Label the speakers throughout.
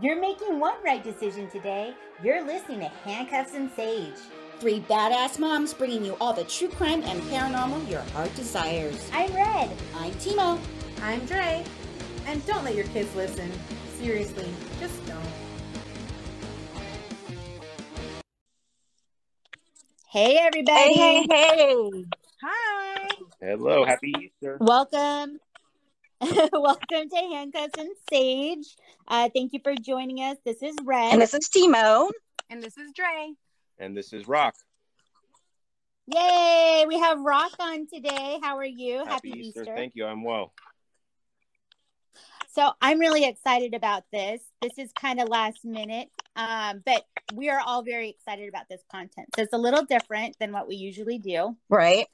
Speaker 1: You're making one right decision today. You're listening to Handcuffs and Sage.
Speaker 2: Three badass moms bringing you all the true crime and paranormal your heart desires.
Speaker 1: I'm Red.
Speaker 2: I'm Timo.
Speaker 3: I'm Dre. And don't let your kids listen. Seriously, just don't.
Speaker 1: Hey, everybody.
Speaker 2: Hey.
Speaker 3: Hi.
Speaker 4: Hello, happy Easter.
Speaker 1: Welcome. Welcome to Handcuffs and Sage. Thank you for joining us. This is Red.
Speaker 2: And this is Timo.
Speaker 3: And this is Dre.
Speaker 4: And this is Rock.
Speaker 1: Yay! We have Rock on today. How are you?
Speaker 4: Happy Easter. Thank you. I'm well.
Speaker 1: So I'm really excited about this. This is kind of last minute, but we are all very excited about this content. So it's a little different than what we usually do.
Speaker 2: Right.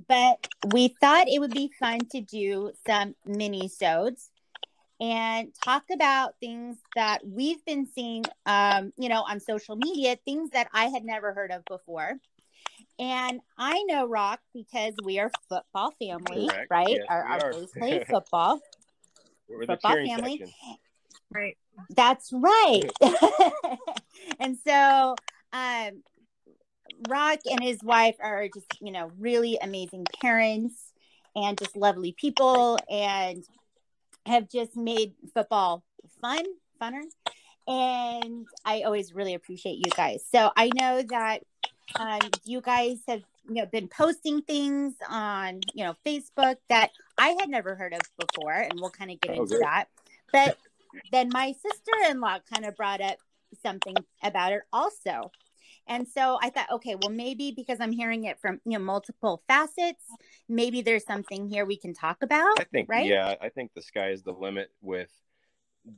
Speaker 1: But we thought it would be fun to do some mini-sodes and talk about things that we've been seeing, on social media, things that I had never heard of before. And I know, Rock, because we are football family,
Speaker 4: Correct.
Speaker 1: right?
Speaker 4: Yes,
Speaker 1: our boys play football.
Speaker 4: We're
Speaker 1: football
Speaker 4: the cheering
Speaker 1: family.
Speaker 4: section.
Speaker 3: Right.
Speaker 1: That's right. And so Rock and his wife are just, really amazing parents and just lovely people and have just made football funner. And I always really appreciate you guys. So I know that you guys have been posting things on Facebook that I had never heard of before, and we'll kind of get into that. But then my sister-in-law kind of brought up something about it also. And so I thought, okay, well, maybe because I'm hearing it from multiple facets, maybe there's something here we can talk about.
Speaker 4: I think,
Speaker 1: right?
Speaker 4: Yeah, I think the sky is the limit with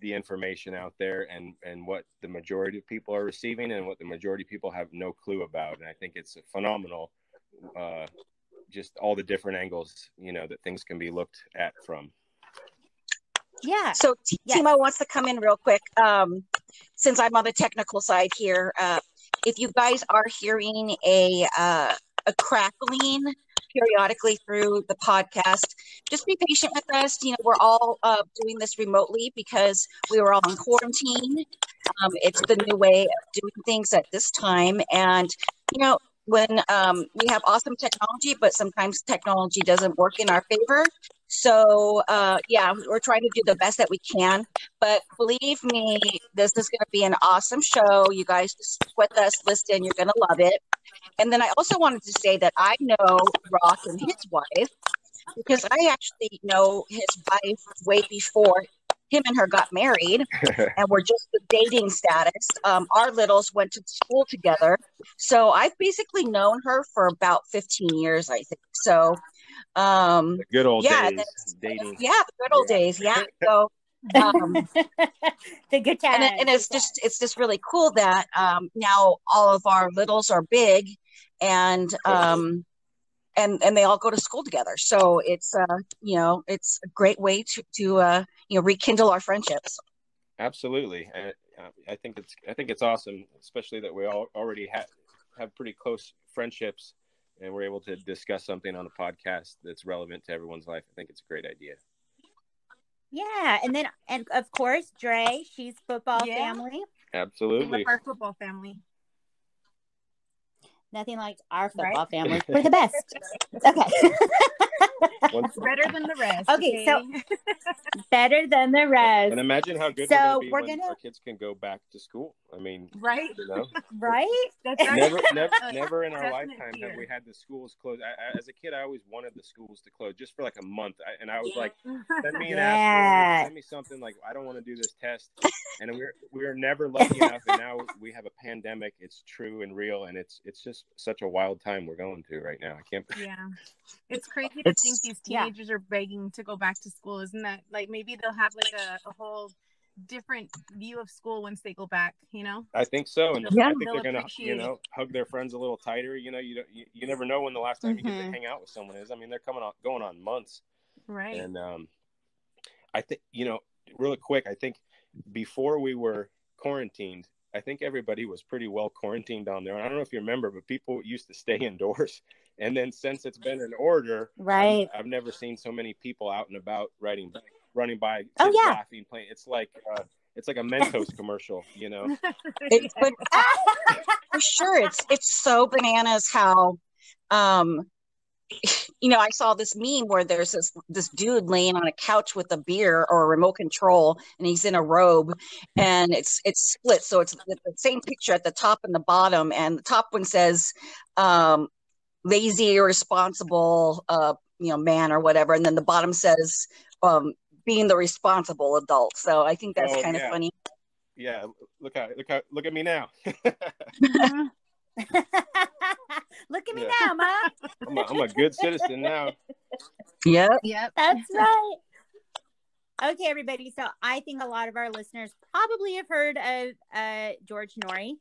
Speaker 4: the information out there and what the majority of people are receiving and what the majority of people have no clue about. And I think it's a phenomenal, just all the different angles, that things can be looked at from.
Speaker 1: Yeah.
Speaker 2: So Timo wants to come in real quick. Since I'm on the technical side here, if you guys are hearing a crackling periodically through the podcast, just be patient with us. We're all doing this remotely because we were all in quarantine. It's the new way of doing things at this time. And, when we have awesome technology, but sometimes technology doesn't work in our favor. So, we're trying to do the best that we can. But believe me, this is going to be an awesome show. You guys just stick with us, listen, you're going to love it. And then I also wanted to say that I know Rock and his wife because I actually know his wife way before him and her got married and we're just the dating status. Our littles went to school together. So I've basically known her for about 15 years, I think. So,
Speaker 4: the good old days dating.
Speaker 2: Yeah, the good old days. Yeah. So,
Speaker 1: the good times.
Speaker 2: And it's just really cool that now all of our littles are big and they all go to school together. So it's it's a great way to rekindle our friendships.
Speaker 4: Absolutely. And I think it's awesome, especially that we all already have pretty close friendships and we're able to discuss something on a podcast that's relevant to everyone's life. I think it's a great idea.
Speaker 1: Yeah, and of course, Dre, she's football family.
Speaker 4: Absolutely.
Speaker 3: Our football family.
Speaker 1: Nothing like our football family. We're the best. Okay.
Speaker 3: Better than the rest.
Speaker 1: Okay, so better than the rest.
Speaker 4: And imagine how good we're gonna be when our kids can go back to school. I mean,
Speaker 3: right?
Speaker 1: Right?
Speaker 3: That's
Speaker 4: never in our lifetime have we had the schools closed. As a kid, I always wanted the schools to close just for like a month, and I was like, send me an aspirin, send me something. Like, I don't want to do this test. And we're never lucky enough, and now we have a pandemic. It's true and real, and it's just such a wild time we're going through right now. I can't.
Speaker 3: Yeah, it's crazy to think these teenagers are begging to go back to school. Isn't that like maybe they'll have like a whole different view of school once they go back?
Speaker 4: I think so, and I think they're gonna hug their friends a little tighter. You never know when the last time you get to hang out with someone is. I mean, they're going on months,
Speaker 3: right?
Speaker 4: And I think really quick, I think before we were quarantined, I think everybody was pretty well quarantined down there. And I don't know if you remember, but people used to stay indoors. And then since it's been an order,
Speaker 1: right,
Speaker 4: I've never seen so many people out and about running by,
Speaker 1: laughing,
Speaker 4: playing. It's like it's like a Mentos commercial, you know.
Speaker 2: But for sure, it's so bananas how, you know, I saw this meme where there's this dude laying on a couch with a beer or a remote control, and he's in a robe, and it's split, so it's the same picture at the top and the bottom, and the top one says, lazy, irresponsible, you know, man or whatever, and then the bottom says, being the responsible adult. So I think that's kind of funny.
Speaker 4: Yeah, look at me now.
Speaker 1: Look at me now, Ma.
Speaker 4: I'm a good citizen now.
Speaker 2: Yep.
Speaker 1: That's right. Okay, everybody. So I think a lot of our listeners probably have heard of George Noory.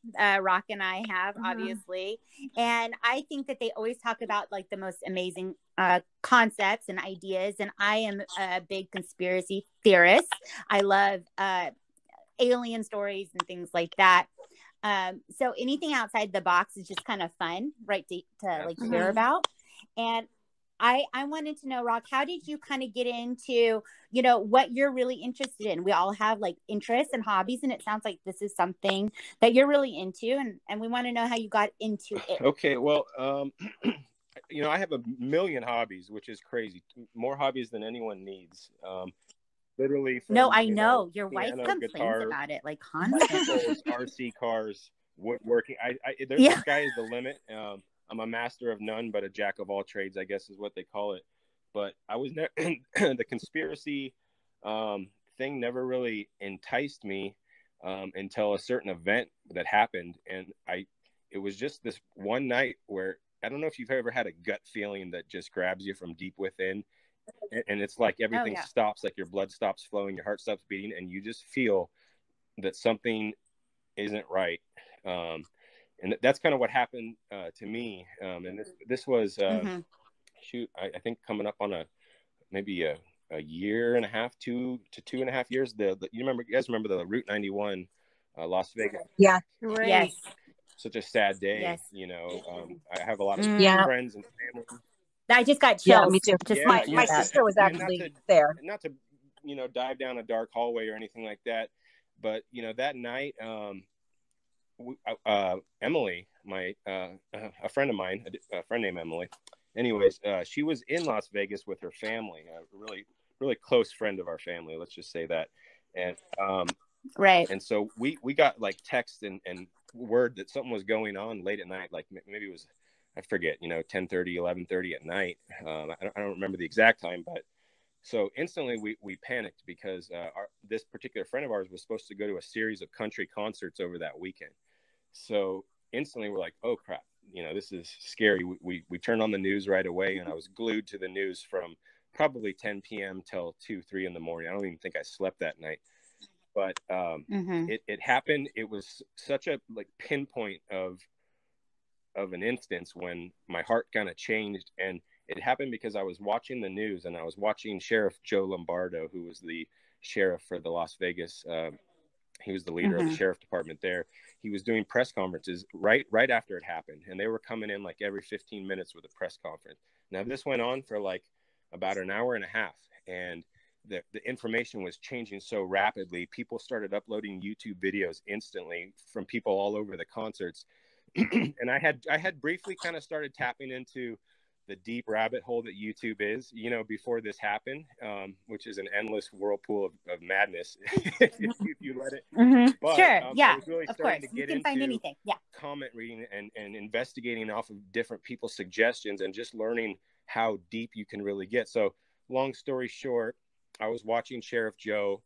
Speaker 1: Rock and I have, obviously. And I think that they always talk about like the most amazing concepts and ideas. And I am a big conspiracy theorist. I love alien stories and things like that. So anything outside the box is just kind of fun, right? To like hear about. And I wanted to know, Rock, how did you kind of get into, you know, what you're really interested in? We all have like interests and hobbies, and it sounds like this is something that you're really into, and we want to know how you got into it.
Speaker 4: Okay, well, you know, I have a million hobbies, which is crazy. More hobbies than anyone needs. Literally. From,
Speaker 1: no, I know your
Speaker 4: piano,
Speaker 1: wife complains
Speaker 4: guitar,
Speaker 1: about it like constantly.
Speaker 4: RC cars, woodworking. The sky is the limit. I'm a master of none, but a jack of all trades, I guess is what they call it. But I was never the conspiracy thing never really enticed me until a certain event that happened, and it was just this one night where I don't know if you've ever had a gut feeling that just grabs you from deep within, and it's like everything stops, like your blood stops flowing, your heart stops beating, and you just feel that something isn't right. And that's kind of what happened to me. And this was, I think coming up on maybe a year and a half, 2 to 2.5 years. You guys remember the Route 91, Las Vegas?
Speaker 2: Yeah.
Speaker 1: Right. Yes.
Speaker 4: Such a sad day.
Speaker 1: Yes.
Speaker 4: You know, I have a lot of friends and family.
Speaker 1: I just got chills.
Speaker 2: Yeah, me too.
Speaker 1: Just
Speaker 2: my sister was actually there.
Speaker 4: Not to, you know, dive down a dark hallway or anything like that. But, you know, that night, Emily, a friend of mine, a friend named Emily. Anyways, she was in Las Vegas with her family, a really, really close friend of our family. Let's just say that. And
Speaker 1: right.
Speaker 4: And so we got like text and word that something was going on late at night. Like maybe it was, I forget, you know, 10:30, 11:30 at night. I don't remember the exact time, but so instantly we panicked because this particular friend of ours was supposed to go to a series of country concerts over that weekend. So instantly we're like, oh crap, you know, this is scary. We turned on the news right away, and I was glued to the news from probably 10 p.m. till 2, 3 in the morning. I don't even think I slept that night. But it happened. It was such a like pinpoint of an instance when my heart kind of changed, and it happened because I was watching the news, and I was watching Sheriff Joe Lombardo, who was the sheriff for the Las Vegas. He was the leader of the sheriff department there. He was doing press conferences right after it happened, and they were coming in like every 15 minutes with a press conference. Now this went on for like about an hour and a half, and the information was changing so rapidly. People started uploading YouTube videos instantly from people all over the concerts. And I had briefly kind of started tapping into the deep rabbit hole that YouTube is, you know, before this happened, which is an endless whirlpool of madness if you let it. But,
Speaker 1: sure, yeah,
Speaker 4: I was really
Speaker 1: of
Speaker 4: starting
Speaker 1: course.
Speaker 4: to get
Speaker 1: you can find anything. Yeah,
Speaker 4: comment reading and investigating off of different people's suggestions and just learning how deep you can really get. So, long story short, I was watching Sheriff Joe,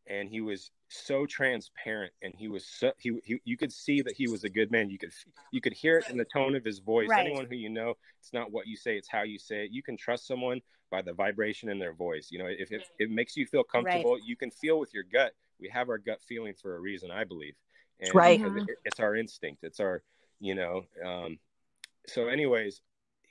Speaker 4: and he was so transparent, and he was so you could see that he was a good man. You could hear it in the tone of his voice.
Speaker 1: Right.
Speaker 4: Anyone who you know, it's not what you say, it's how you say it. You can trust someone by the vibration in their voice. You know, if it makes you feel comfortable, you can feel with your gut. We have our gut feeling for a reason, I believe. And because it's our instinct. It's our, you know, so anyways,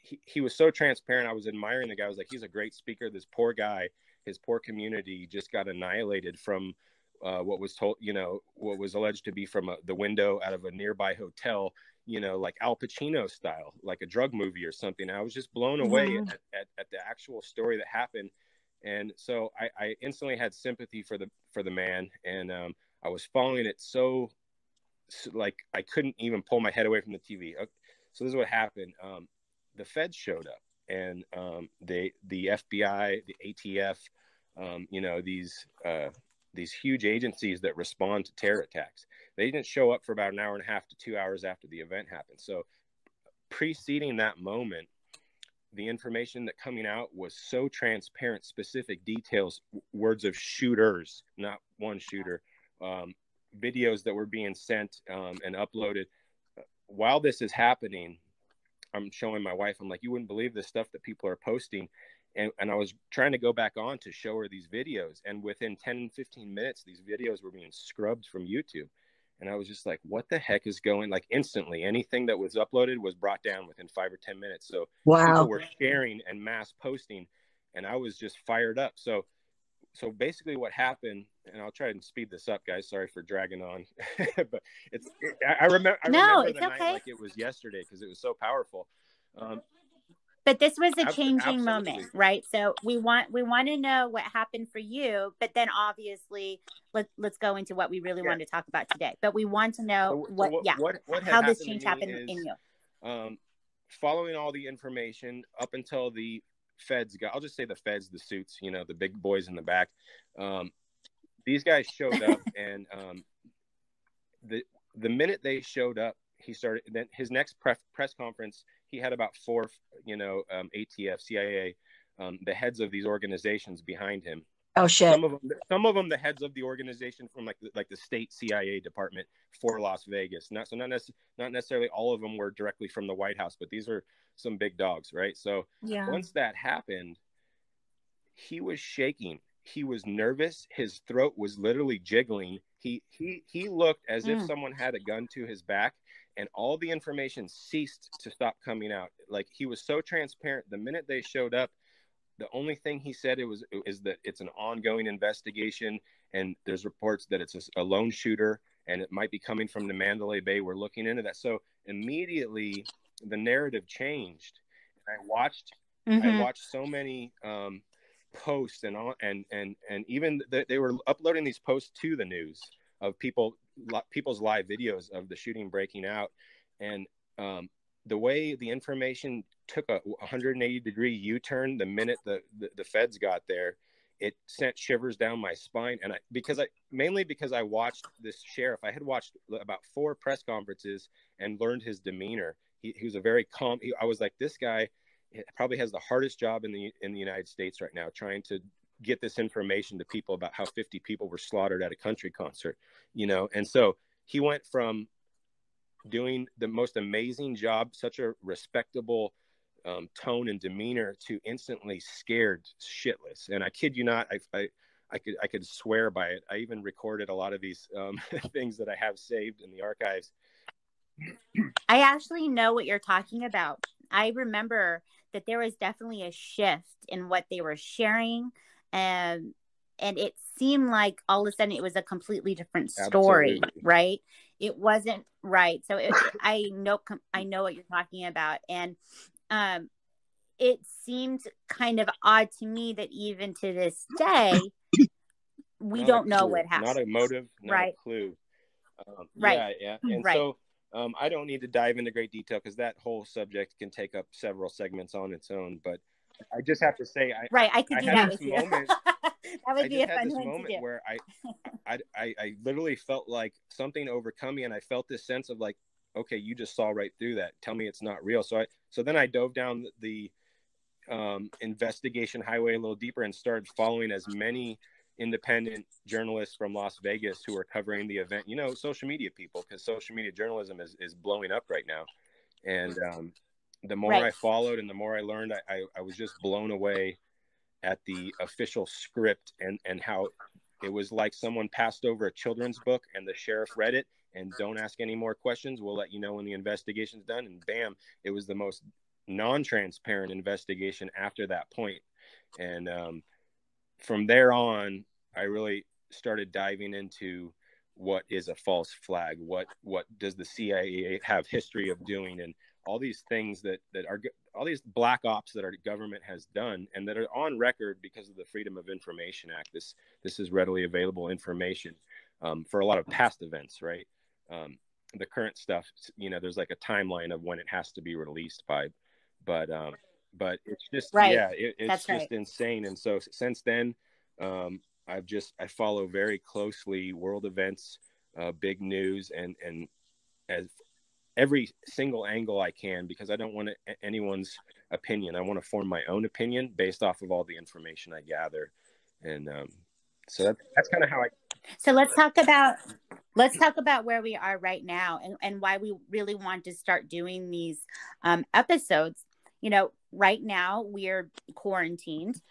Speaker 4: he was so transparent. I was admiring the guy. I was like, he's a great speaker. This poor guy, his poor community just got annihilated from what was told, you know, what was alleged to be from the window out of a nearby hotel, you know, like Al Pacino style, like a drug movie or something. I was just blown away at the actual story that happened. And so I instantly had sympathy for the man. And I was following it so like I couldn't even pull my head away from the TV. Okay, so this is what happened. The feds showed up, and the FBI, the ATF, you know, these huge agencies that respond to terror attacks. They didn't show up for about an hour and a half to 2 hours after the event happened. So preceding that moment, the information that coming out was so transparent, specific details, words of shooters, not one shooter, videos that were being sent and uploaded. While this is happening, I'm showing my wife, I'm like, you wouldn't believe the stuff that people are posting. And I was trying to go back on to show her these videos. And within 10, 15 minutes, these videos were being scrubbed from YouTube. And I was just like, what the heck is going, like instantly, anything that was uploaded was brought down within 5 or 10 minutes. So people were sharing and mass posting, and I was just fired up. So basically what happened, and I'll try and speed this up, guys. Sorry for dragging on, but I remember the night like it was yesterday because it was so powerful.
Speaker 1: But this was a changing moment, right? So we want to know what happened for you, but then obviously let's go into what we really want to talk about today. But we want to know how this change happened in you.
Speaker 4: Following all the information up until the feds got, I'll just say the feds, the suits, you know, the big boys in the back. These guys showed up, and the minute they showed up, he started. Then his next press conference, he had about 4, you know, ATF, CIA, the heads of these organizations behind him.
Speaker 2: Oh shit!
Speaker 4: Some of them, the heads of the organization from like the state CIA department for Las Vegas. Not necessarily all of them were directly from the White House, but these are some big dogs, right? So once that happened, he was shaking. He was nervous. His throat was literally jiggling. He looked as if someone had a gun to his back, and all the information ceased to stop coming out. Like, he was so transparent. The minute they showed up, the only thing he said is that it's an ongoing investigation, and there's reports that it's a lone shooter, and it might be coming from the Mandalay Bay. We're looking into that. So immediately the narrative changed. I watched so many posts and even they were uploading these posts to the news of people's live videos of the shooting breaking out, and the way the information took a 180-degree U-turn the minute the feds got there, it sent shivers down my spine. And mainly because I watched this sheriff. I had watched about 4 press conferences and learned his demeanor. He was a very calm. I was like, this guy probably has the hardest job in the United States right now, trying to get this information to people about how 50 people were slaughtered at a country concert, you know? And so he went from doing the most amazing job, such a respectable tone and demeanor, to instantly scared shitless. And I kid you not, I could swear by it. I even recorded a lot of these things that I have saved in the archives.
Speaker 1: I actually know what you're talking about. I remember that there was definitely a shift in what they were sharing, and it seemed like all of a sudden it was a completely different story. Absolutely. Right? It wasn't right. So I know what you're talking about, and it seemed kind of odd to me that even to this day we don't know what happened.
Speaker 4: Not a motive, not a clue.
Speaker 1: Right.
Speaker 4: Yeah. And so I don't need to dive into great detail because that whole subject can take up several segments on its own. But I just have to say,
Speaker 1: I could do that with you.
Speaker 4: Moment,
Speaker 1: that would be a fun one
Speaker 4: moment
Speaker 1: to do.
Speaker 4: Where I literally felt like something overcome me, and I felt this sense of like, okay, you just saw right through that. Tell me it's not real. So then I dove down the investigation highway a little deeper and started following as many independent journalists from Las Vegas who are covering the event, you know, social media people, because social media journalism is blowing up right now. And the more I followed and the more I learned, I was just blown away at the official script and how it was like someone passed over a children's book and the sheriff read it and don't ask any more questions. We'll let you know when the investigation's done. And bam, it was the most non-transparent investigation after that point. And from there on, I really started diving into what is a false flag, what does the CIA have history of doing, and all these things that are all these black ops that our government has done and that are on record because of the Freedom of Information Act. This is readily available information. for a lot of past events, right? The current stuff, you know, there's like a timeline of when it has to be released by, but it's just,
Speaker 1: Right.
Speaker 4: yeah, it's
Speaker 1: That's
Speaker 4: just
Speaker 1: right.
Speaker 4: insane. And so since then, I follow very closely world events, big news, and as every single angle I can, because I don't want anyone's opinion. I want to form my own opinion based off of all the information I gather. And so that's kind of how I.
Speaker 1: So let's talk about where we are right now, and why we really want to start doing these episodes. You know, right now we're quarantined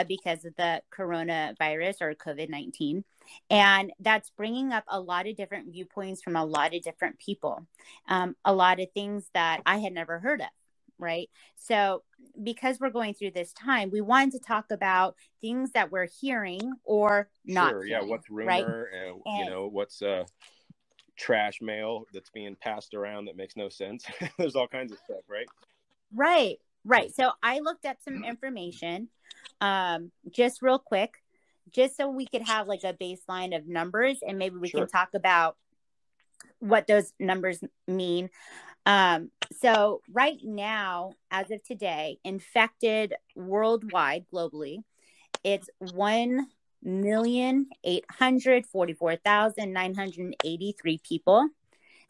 Speaker 1: because of the coronavirus or COVID-19. And that's bringing up a lot of different viewpoints from a lot of different people, a lot of things that I had never heard of. Right. So because we're going through this time, we wanted to talk about things that we're hearing or not.
Speaker 4: Sure.
Speaker 1: Hearing,
Speaker 4: yeah. What's rumor?
Speaker 1: Right?
Speaker 4: You know, what's trash mail that's being passed around that makes no sense. There's all kinds of stuff, right?
Speaker 1: Right. So I looked up some information just real quick, just so we could have like a baseline of numbers, and maybe we can talk about what those numbers mean. So right now, as of today, infected worldwide, globally, it's 1,844,983 people.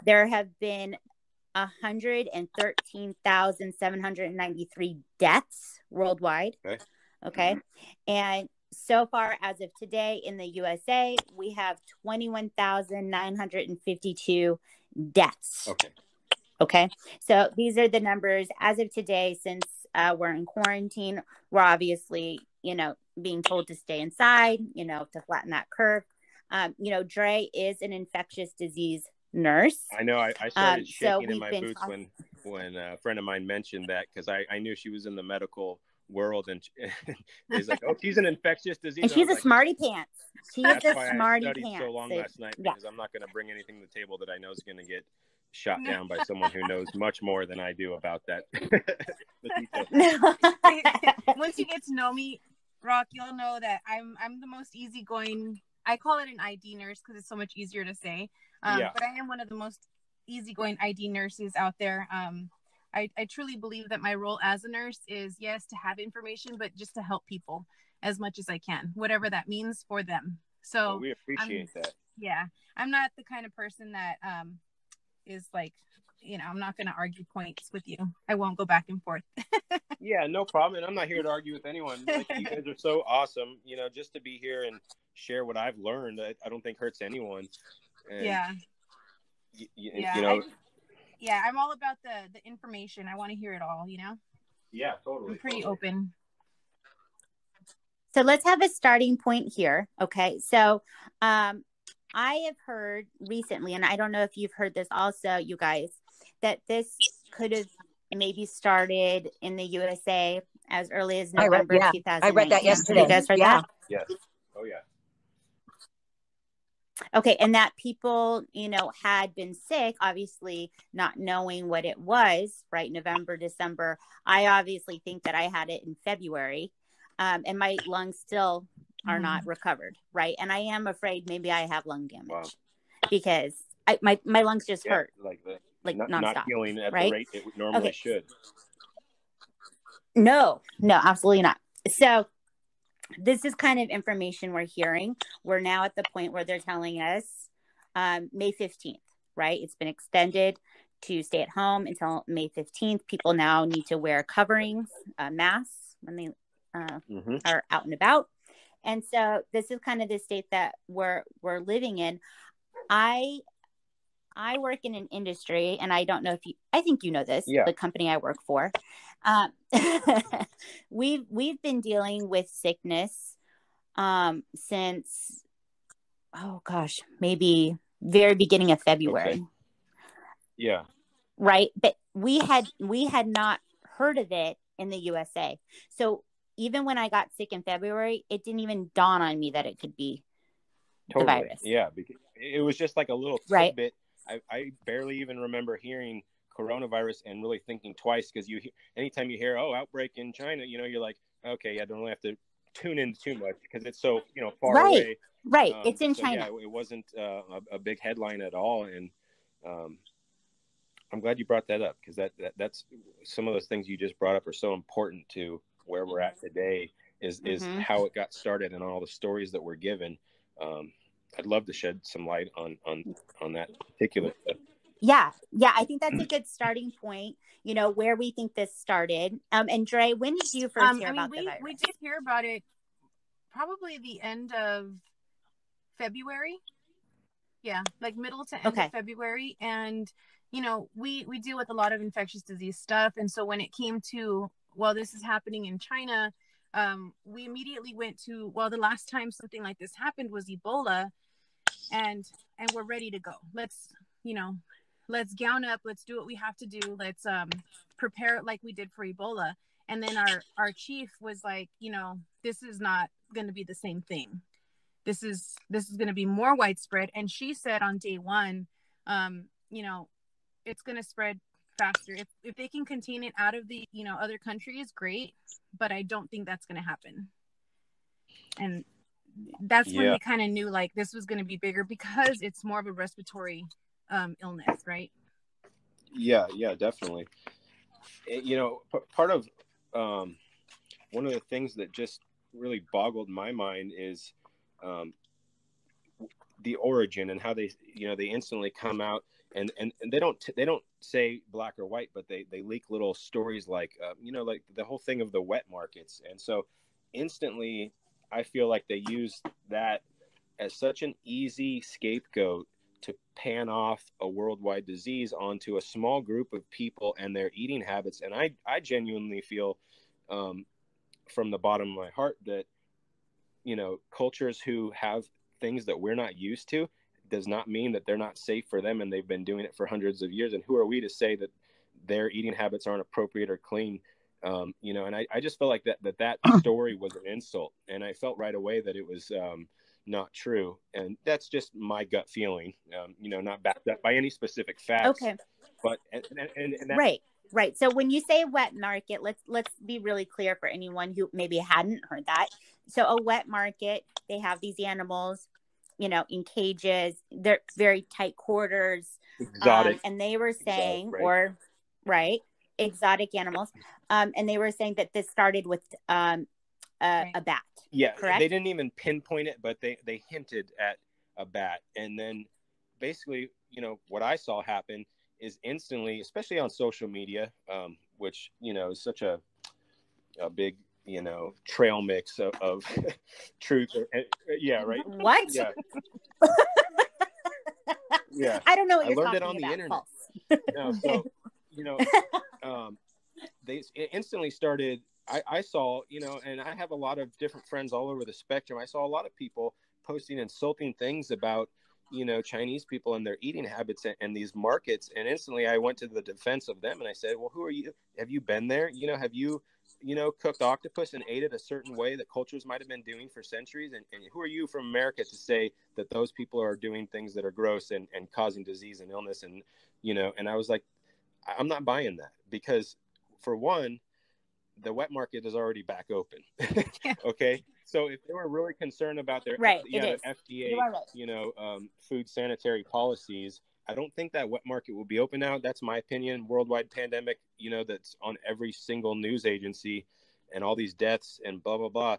Speaker 1: There have been 113,793 deaths worldwide. Okay. And so far, as of today in the USA, we have 21,952 deaths. Okay. So these are the numbers as of today. Since we're in quarantine, we're obviously, you know, being told to stay inside, you know, to flatten that curve. You know, Dre is an infectious disease nurse.
Speaker 4: I know. I started shaking in my boots when a friend of mine mentioned that, because I knew she was in the medical world, and he's like, "Oh, she's an infectious disease."
Speaker 1: And she's a smarty pants. She is a smarty pants.
Speaker 4: I studied so long last night, because I'm not going to bring anything to the table that I know is going to get shot down by someone who knows much more than I do about that.
Speaker 3: Once you get to know me, Rock, you'll know that I'm the most easygoing. I call it an ID nurse because it's so much easier to say. But I am one of the most easygoing ID nurses out there. I truly believe that my role as a nurse is, yes, to have information, but just to help people as much as I can, whatever that means for them. So
Speaker 4: we appreciate that.
Speaker 3: Yeah. I'm not the kind of person that is like, you know, I'm not going to argue points with you. I won't go back and forth.
Speaker 4: Yeah, no problem. And I'm not here to argue with anyone. Like, you guys are so awesome. You know, just to be here and share what I've learned, I don't think hurts anyone. And you know,
Speaker 3: I'm all about the information. I want to hear it all, you know?
Speaker 4: Yeah, totally.
Speaker 3: I'm pretty open.
Speaker 1: So let's have a starting point here. Okay. So I have heard recently, and I don't know if you've heard this also, you guys, that this could have maybe started in the USA as early as November 2019.
Speaker 2: I read that yesterday.
Speaker 1: You guys heard that?
Speaker 4: Yes. Oh, yeah.
Speaker 1: Okay. And that people, you know, had been sick, obviously not knowing what it was, right? November, December. I obviously think that I had it in February, and my lungs still are not recovered, right? And I am afraid maybe I have lung damage because my lungs just hurt, like nonstop,
Speaker 4: not healing at
Speaker 1: right?
Speaker 4: the rate it normally should.
Speaker 1: No, absolutely not. So this is kind of information we're hearing. We're now at the point where they're telling us May 15th, right? It's been extended to stay at home until May 15th. People now need to wear coverings, masks when they are out and about. And so this is kind of the state that we're living in. I work in an industry, and I don't know if I think you know this, the company I work for. We've been dealing with sickness since, maybe very beginning of February.
Speaker 4: Okay. Yeah.
Speaker 1: Right. But we had not heard of it in the USA. So even when I got sick in February, it didn't even dawn on me that it could be the virus.
Speaker 4: Yeah. Because it was just like a little tidbit. I barely even remember hearing coronavirus and really thinking twice, because anytime you hear, outbreak in China, you know, you're like, okay, I don't really have to tune in too much because it's so, far away.
Speaker 1: Right. It's in China.
Speaker 4: Yeah, it wasn't a big headline at all. And I'm glad you brought that up, because that's some of those things you just brought up are so important to where we're at today, is how it got started and all the stories that were given. I'd love to shed some light on that particular stuff.
Speaker 1: Yeah. I think that's a good starting point, where we think this started. And Dre, when did you first hear about the virus?
Speaker 3: We did hear about it probably the end of February. Yeah, like middle to end of February. And, we deal with a lot of infectious disease stuff. And so when it came to, well, this is happening in China, we immediately went to, well, the last time something like this happened was Ebola. And we're ready to go. Let's gown up. Let's do what we have to do. Let's prepare it like we did for Ebola. And then our chief was like, this is not going to be the same thing. This is going to be more widespread. And she said on day one, it's going to spread faster. If they can contain it out of the, other countries, great. But I don't think that's going to happen. And that's when we kind of knew like this was going to be bigger, because it's more of a respiratory illness, right?
Speaker 4: Yeah, definitely. Part of one of the things that just really boggled my mind is the origin, and how they instantly come out and they don't say black or white, but they leak little stories like like the whole thing of the wet markets. And so instantly I feel like they use that as such an easy scapegoat to pan off a worldwide disease onto a small group of people and their eating habits. And I genuinely feel from the bottom of my heart that cultures who have things that we're not used to does not mean that they're not safe for them, and they've been doing it for hundreds of years. And who are we to say that their eating habits aren't appropriate or clean? And I just felt like that story was an insult, and I felt right away that it was not true. And that's just my gut feeling, not backed up by any specific facts.
Speaker 1: Okay.
Speaker 4: But
Speaker 1: Right. So when you say wet market, let's be really clear for anyone who maybe hadn't heard that. So a wet market, they have these animals, in cages. They're very tight quarters.
Speaker 4: Exotic.
Speaker 1: And they were saying,
Speaker 4: right.
Speaker 1: Exotic animals. And they were saying that this started with a bat.
Speaker 4: Yeah,
Speaker 1: correct?
Speaker 4: They didn't even pinpoint it, but they hinted at a bat. And then basically, what I saw happen is instantly, especially on social media, which, is such a big, trail mix of truth. Yeah, right.
Speaker 1: What?
Speaker 4: Yeah. Yeah.
Speaker 1: I don't know what you're
Speaker 4: talking
Speaker 1: about.
Speaker 4: I learned it on the internet. So, they instantly started, I saw, and I have a lot of different friends all over the spectrum. I saw a lot of people posting insulting things about, Chinese people and their eating habits and these markets. And instantly I went to the defense of them and I said, well, who are you? Have you been there? Have you, cooked octopus and ate it a certain way that cultures might've been doing for centuries? And who are you from America to say that those people are doing things that are gross and causing disease and illness? And, and I was like, I'm not buying that, because for one, the wet market is already back open. Okay. So if they were really concerned about their the FDA, food sanitary policies, I don't think that wet market will be open now. That's my opinion. Worldwide pandemic, that's on every single news agency and all these deaths and blah, blah, blah.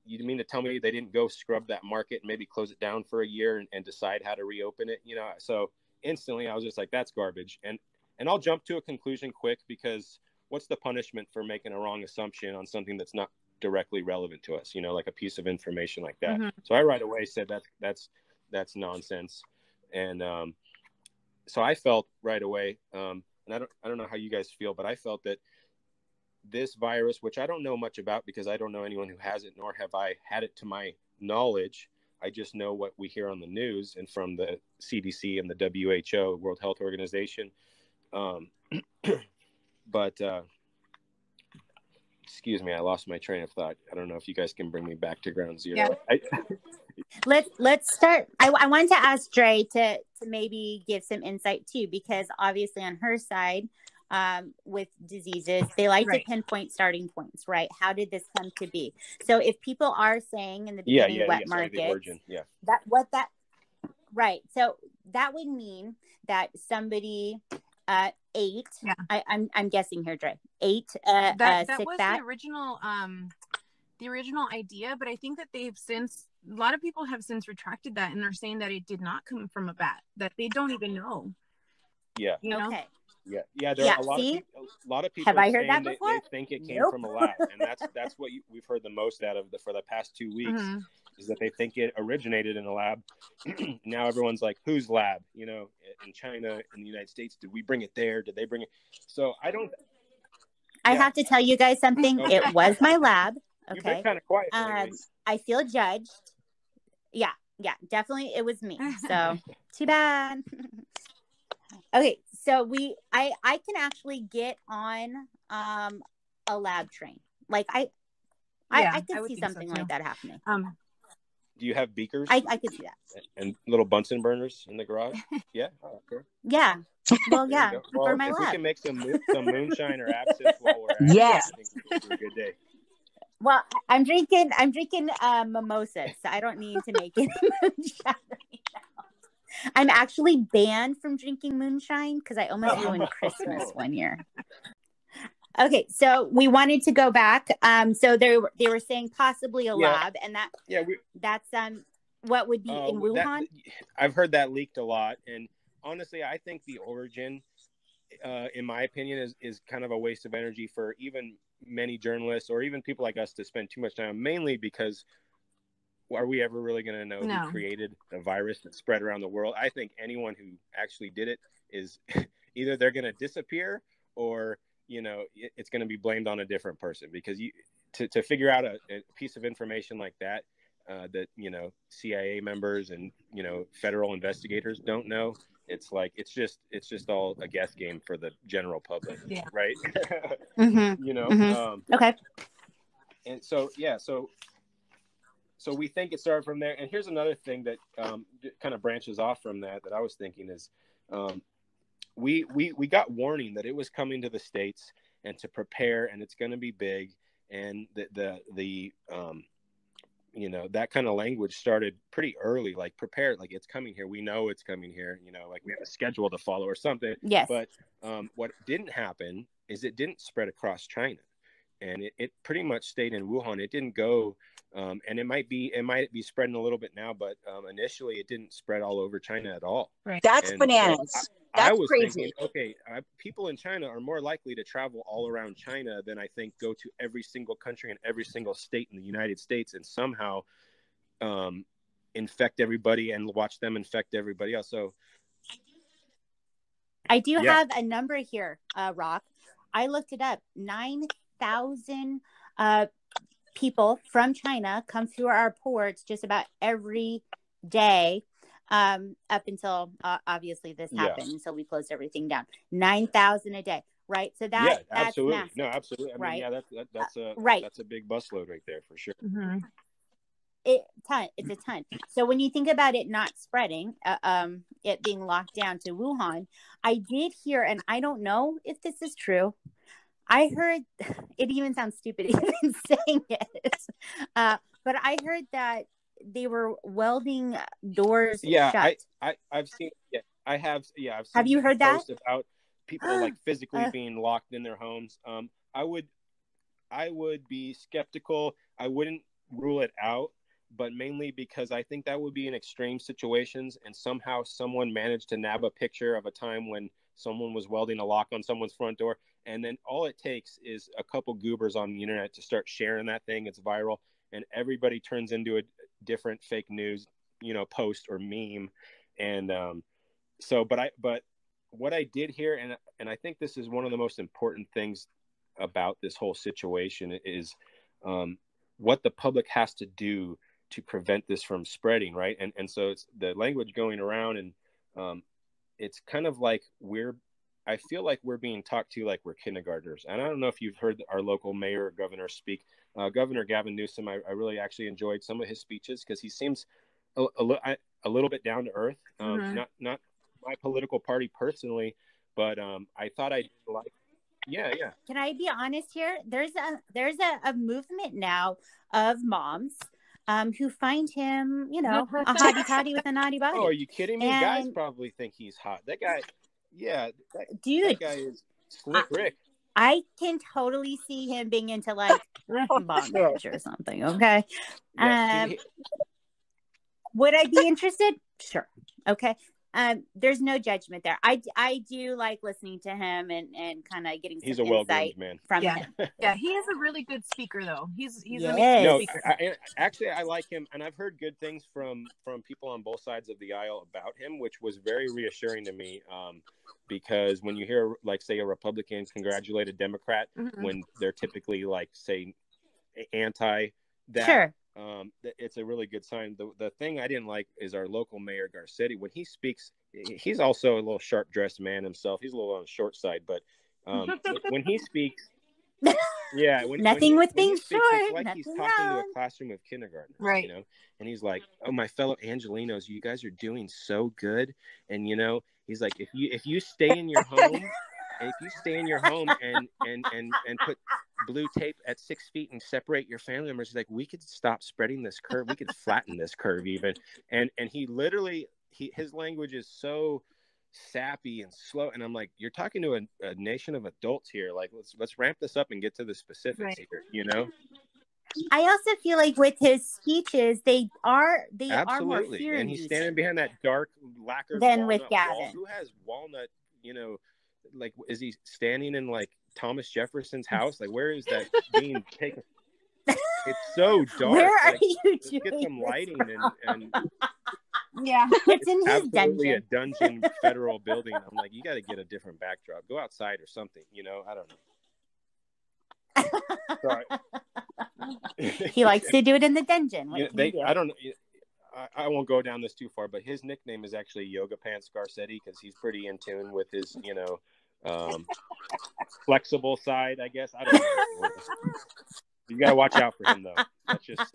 Speaker 4: You mean to tell me they didn't go scrub that market and maybe close it down for a year and decide how to reopen it? So instantly I was just like, that's garbage. And I'll jump to a conclusion quick, because what's the punishment for making a wrong assumption on something that's not directly relevant to us, like a piece of information like that? Mm-hmm. So I right away said that's nonsense. And so I felt right away, and I don't know how you guys feel, but I felt that this virus, which I don't know much about because I don't know anyone who has it, nor have I had it to my knowledge. I just know what we hear on the news and from the CDC and the WHO, World Health Organization. But excuse me, I lost my train of thought. I don't know if you guys can bring me back to ground zero. Yeah.
Speaker 1: Let's start. I wanted to ask Dre to maybe give some insight too, because obviously on her side, with diseases, they like
Speaker 3: Right.
Speaker 1: to pinpoint starting points, right? How did this come to be? So if people are saying in the beginning wet markets, right. So that would mean that somebody ate.
Speaker 3: Yeah.
Speaker 1: I'm guessing here, Dre. Ate
Speaker 3: that
Speaker 1: sick
Speaker 3: was
Speaker 1: bat.
Speaker 3: the original idea, but I think that they've since, a lot of people have since retracted that and are saying that it did not come from a bat, that they don't even know.
Speaker 4: Yeah.
Speaker 3: You know?
Speaker 1: Okay.
Speaker 4: Yeah. There are a lot of people.
Speaker 1: Have I heard that before?
Speaker 4: They think it came from a lab, and that's what we've heard the most out of for the past 2 weeks.
Speaker 3: Mm-hmm.
Speaker 4: Is that they think it originated in a lab. Now everyone's like, whose lab? You know, in China, in the United States, did we bring it there? Did they bring it? So I don't.
Speaker 1: I have to tell you guys something.
Speaker 4: Okay.
Speaker 1: It was my lab. Okay.
Speaker 4: You've been kind of quiet.
Speaker 1: I feel judged. Yeah, definitely it was me. So too bad. Okay, so I can actually get on a lab train. Like I could see something like that happening.
Speaker 4: Do you have beakers?
Speaker 1: I could see that.
Speaker 4: And little Bunsen burners in the garage? Yeah. Oh, okay.
Speaker 1: Yeah. Well, yeah. For my lab.
Speaker 4: We can make some moonshine or absinthe while we're at
Speaker 2: Yes.
Speaker 4: I think it's a good day.
Speaker 1: Well, I'm drinking mimosas, so I don't need to make any moonshine right now. I'm actually banned from drinking moonshine because I almost ruined Christmas one year. Okay, so we wanted to go back. So they were saying possibly a lab, and that's what would be in Wuhan.
Speaker 4: I've heard that leaked a lot, and honestly, I think the origin, in my opinion, is kind of a waste of energy for even many journalists or even people like us to spend too much time. Mainly because, are we ever really going to know who created a virus that spread around the world? I think anyone who actually did it is either they're going to disappear or, you know, it's going to be blamed on a different person, because to figure out a piece of information like that, that, you know, CIA members and, you know, federal investigators don't know. It's like, it's just all a guess game for the general public.
Speaker 3: Yeah.
Speaker 4: Right.
Speaker 1: Mm-hmm.
Speaker 4: You know?
Speaker 1: Mm-hmm. Okay. And
Speaker 4: so we think it started from there. And here's another thing that kind of branches off from that I was thinking is, we got warning that it was coming to the States and to prepare, and it's going to be big. And the you know, that kind of language started pretty early, like prepared, like it's coming here. We know it's coming here, you know, like we have a schedule to follow or something.
Speaker 1: Yes.
Speaker 4: But what didn't happen is it didn't spread across China, and it pretty much stayed in Wuhan. It didn't go, and it might be spreading a little bit now, but initially it didn't spread all over China at all.
Speaker 2: Right. That's bananas.
Speaker 4: So
Speaker 2: That's
Speaker 4: I was
Speaker 2: crazy.
Speaker 4: Thinking, okay, people in China are more likely to travel all around China than I think go to every single country and every single state in the United States and somehow infect everybody and watch them infect everybody else. So
Speaker 1: I do have a number here, Rock. I looked it up. 9,000 people from China come through our ports just about every day. Up until obviously this happened, so we closed everything down. 9,000 a day, right? So that's
Speaker 4: absolutely
Speaker 1: massive.
Speaker 4: No, absolutely. I mean,
Speaker 1: right.
Speaker 4: That's a big busload right there for sure.
Speaker 3: Mm-hmm.
Speaker 1: It's a ton. So when you think about it not spreading, it being locked down to Wuhan, I did hear, and I don't know if this is true. I heard, it even sounds stupid even saying it, but I heard that they were welding doors shut.
Speaker 4: I've seen. Yeah, I have. Yeah, I've seen.
Speaker 1: Have you heard that
Speaker 4: about people like physically being locked in their homes? I would be skeptical. I wouldn't rule it out, but mainly because I think that would be in extreme situations, and somehow someone managed to nab a picture of a time when someone was welding a lock on someone's front door, and then all it takes is a couple goobers on the internet to start sharing that thing. It's viral, and everybody turns into a different fake news, you know, post or meme. And but what I did here, and I think this is one of the most important things about this whole situation, is what the public has to do to prevent this from spreading, right? And so it's the language going around, and it's kind of like I feel like we're being talked to like we're kindergartners. And I don't know if you've heard our local mayor or governor speak. Governor Gavin Newsom, I really actually enjoyed some of his speeches because he seems a little bit down to earth. Not my political party personally, but I thought I like Yeah, yeah.
Speaker 1: Can I be honest here? There's a movement now of moms who find him, you know, a hottie toddy with a naughty body.
Speaker 4: Oh, are you kidding me? Guys probably think he's hot. That guy, yeah,
Speaker 1: dude,
Speaker 4: that guy is Slick Rick.
Speaker 1: I can totally see him being into like bondage or something. Okay. Yeah, would I be interested? Sure. Okay. There's no judgment there. I do like listening to him and kind of getting some insight
Speaker 4: man
Speaker 1: from him.
Speaker 3: Yeah, he is a really good speaker though. He's
Speaker 1: yes.
Speaker 3: amazing speaker.
Speaker 4: Actually, I like him, and I've heard good things from people on both sides of the aisle about him, which was very reassuring to me. Because when you hear, like, say, a Republican congratulate a Democrat when they're typically, like, say, anti that,
Speaker 1: sure.
Speaker 4: It's a really good sign. The thing I didn't like is our local mayor Garcetti. When he speaks, he's also a little sharp dressed man himself. He's a little on the short side, but when he speaks, yeah,
Speaker 1: nothing with being short.
Speaker 4: It's like he's talking to a classroom of kindergartners,
Speaker 3: right?
Speaker 4: You know, and he's like, "Oh, my fellow Angelinos, you guys are doing so good," and you know, he's like, "If you stay in your home." And if you stay in your home and put blue tape at 6 feet and separate your family members, like, we could stop spreading this curve. We could flatten this curve even. And he literally, his language is so sappy and slow. And I'm like, you're talking to a nation of adults here. Like, let's ramp this up and get to the specifics here, you know?
Speaker 1: I also feel like with his speeches, they are more serious.
Speaker 4: And he's standing behind that dark lacquered
Speaker 1: than with Gavin.
Speaker 4: Wall. Who has walnut, you know, like, is he standing in like Thomas Jefferson's house? Like, where is that being taken? It's so dark.
Speaker 1: Where are
Speaker 4: like,
Speaker 1: you doing
Speaker 4: get some lighting and
Speaker 3: yeah,
Speaker 1: it's in his
Speaker 4: absolutely
Speaker 1: dungeon.
Speaker 4: A dungeon federal building. I'm like, you got to get a different backdrop. Go outside or something. You know, I don't know. Sorry.
Speaker 1: He likes to do it in the dungeon.
Speaker 4: I don't know. I won't go down this too far, but his nickname is actually Yoga Pants Garcetti because he's pretty in tune with his, you know, flexible side, I guess. I don't know. You got to watch out for him, though. That's just,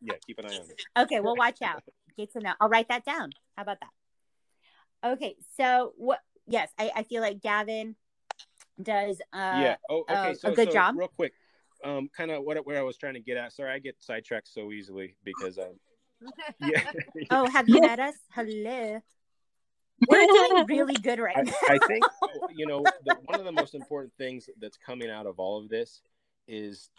Speaker 4: yeah, keep an eye on it.
Speaker 1: Okay, well, watch out. Get to know. I'll write that down. How about that? Okay, so what? Yes, I feel like Gavin does a good job.
Speaker 4: Real quick, kind of what I was trying to get at. Sorry, I get sidetracked so easily because yeah.
Speaker 1: Oh, have you met us? Hello. We're doing really good right now.
Speaker 4: I think, you know, one of the most important things that's coming out of all of this is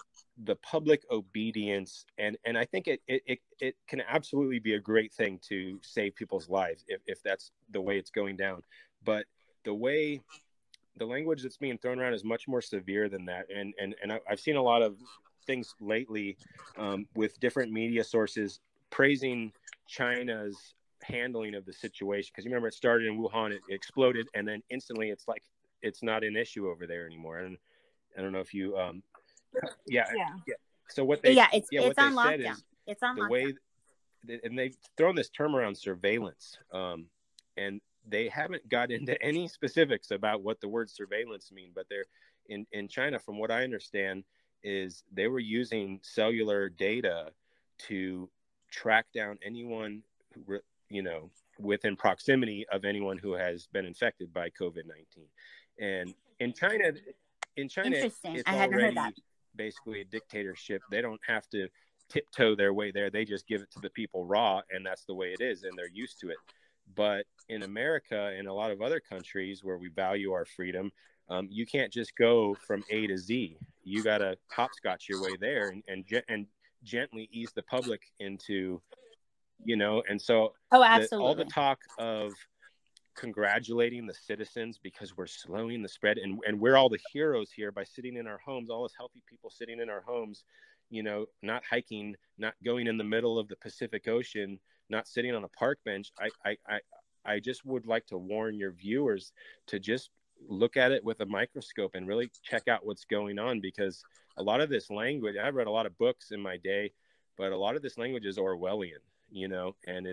Speaker 4: the public obedience. And I think it can absolutely be a great thing to save people's lives if that's the way it's going down. But the language that's being thrown around is much more severe than that. And I've seen a lot of things lately with different media sources praising China's handling of the situation, because you remember it started in Wuhan, it exploded, and then instantly it's like it's not an issue over there anymore. And I don't know if you yeah. So what they
Speaker 1: it's on lockdown. It's on
Speaker 4: the
Speaker 1: lockdown.
Speaker 4: way, and they've thrown this term around, surveillance, and they haven't got into any specifics about what the word surveillance mean, but they're in China, from what I understand, is they were using cellular data to track down anyone who, you know, within proximity of anyone who has been infected by COVID-19. And in China, it's already basically a dictatorship. They don't have to tiptoe their way there. They just give it to the people raw, and that's the way it is, and they're used to it. But in America and a lot of other countries where we value our freedom, you can't just go from A to Z. You got to hopscotch your way there and gently ease the public into, you know. And so all the talk of congratulating the citizens because we're slowing the spread, and we're all the heroes here by sitting in our homes, all us healthy people sitting in our homes, you know, not hiking, not going in the middle of the Pacific Ocean, not sitting on a park bench. I just would like to warn your viewers to just look at it with a microscope and really check out what's going on, because a lot of this language, I've read a lot of books in my day, but a lot of this language is Orwellian, you know, and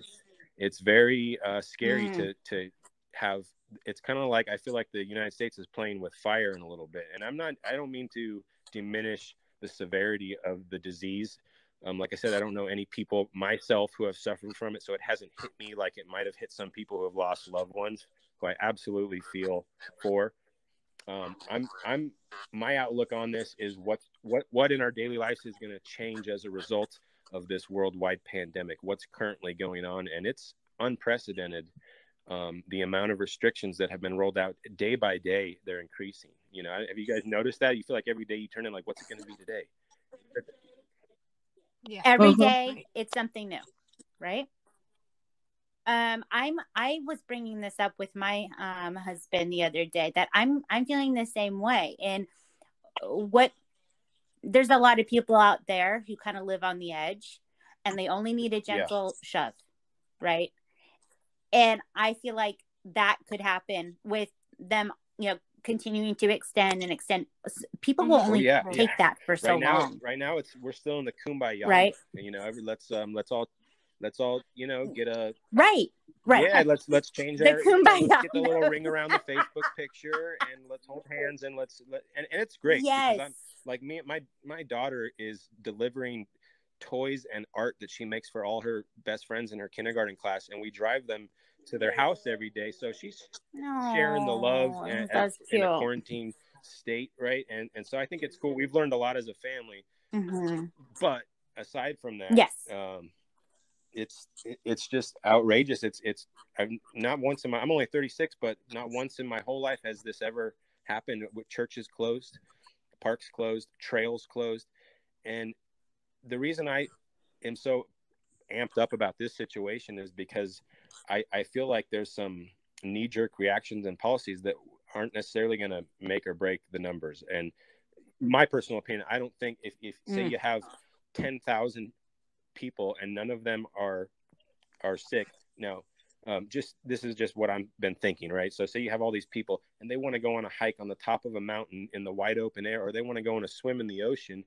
Speaker 4: it's very scary to have. It's kind of like, I feel like the United States is playing with fire in a little bit, and I don't mean to diminish the severity of the disease. Like I said, I don't know any people myself who have suffered from it, so it hasn't hit me like it might have hit some people who have lost loved ones, who I absolutely feel for. my outlook on this is what in our daily lives is going to change as a result of this worldwide pandemic, what's currently going on. And it's unprecedented. The amount of restrictions that have been rolled out day by day, they're increasing. You know, have you guys noticed that? You feel like every day you turn in, like, what's it going to be today?
Speaker 1: Yeah. Every day it's something new, right? I was bringing this up with my husband the other day, that I'm feeling the same way. And there's a lot of people out there who kind of live on the edge, and they only need a gentle shove, right? And I feel like that could happen with them, you know, continuing to extend. People will only take that for so long.
Speaker 4: Right now, we're still in the kumbaya,
Speaker 1: right?
Speaker 4: And, you know, let's all, you know, get a
Speaker 1: right.
Speaker 4: Yeah, let's change
Speaker 1: the kumbaya.
Speaker 4: Let's get the little ring around the Facebook picture, and let's hold hands, and and it's great.
Speaker 1: Yes.
Speaker 4: Because like my daughter is delivering toys and art that she makes for all her best friends in her kindergarten class, and we drive them to their house every day. So she's sharing the love in a quarantine state, right? And so I think it's cool. We've learned a lot as a family.
Speaker 1: Mm-hmm.
Speaker 4: But aside from that,
Speaker 1: yes,
Speaker 4: it's just outrageous. I'm only 36, but not once in my whole life has this ever happened with churches closed, parks closed, trails closed. And the reason I am so amped up about this situation is because I feel like there's some knee-jerk reactions and policies that aren't necessarily going to make or break the numbers. And my personal opinion, I don't think if say you have 10,000 people and none of them are sick. Now, this is just what I've been thinking, right? So say you have all these people and they want to go on a hike on the top of a mountain in the wide open air, or they want to go on a swim in the ocean,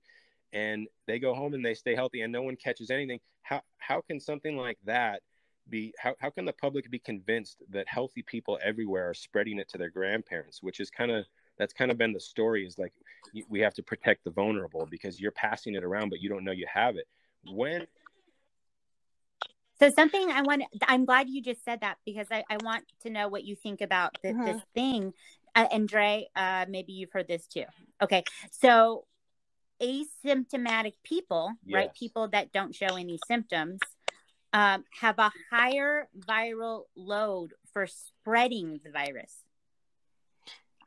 Speaker 4: and they go home and they stay healthy and no one catches anything. How can something like that be, how can the public be convinced that healthy people everywhere are spreading it to their grandparents, which is that's kind of been the story, is like, we have to protect the vulnerable because you're passing it around, but you don't know you have it.
Speaker 1: So something I'm glad you just said that, because I want to know what you think about this thing. And Dre, maybe you've heard this too. Okay. So asymptomatic people, right? People that don't show any symptoms, have a higher viral load for spreading the virus.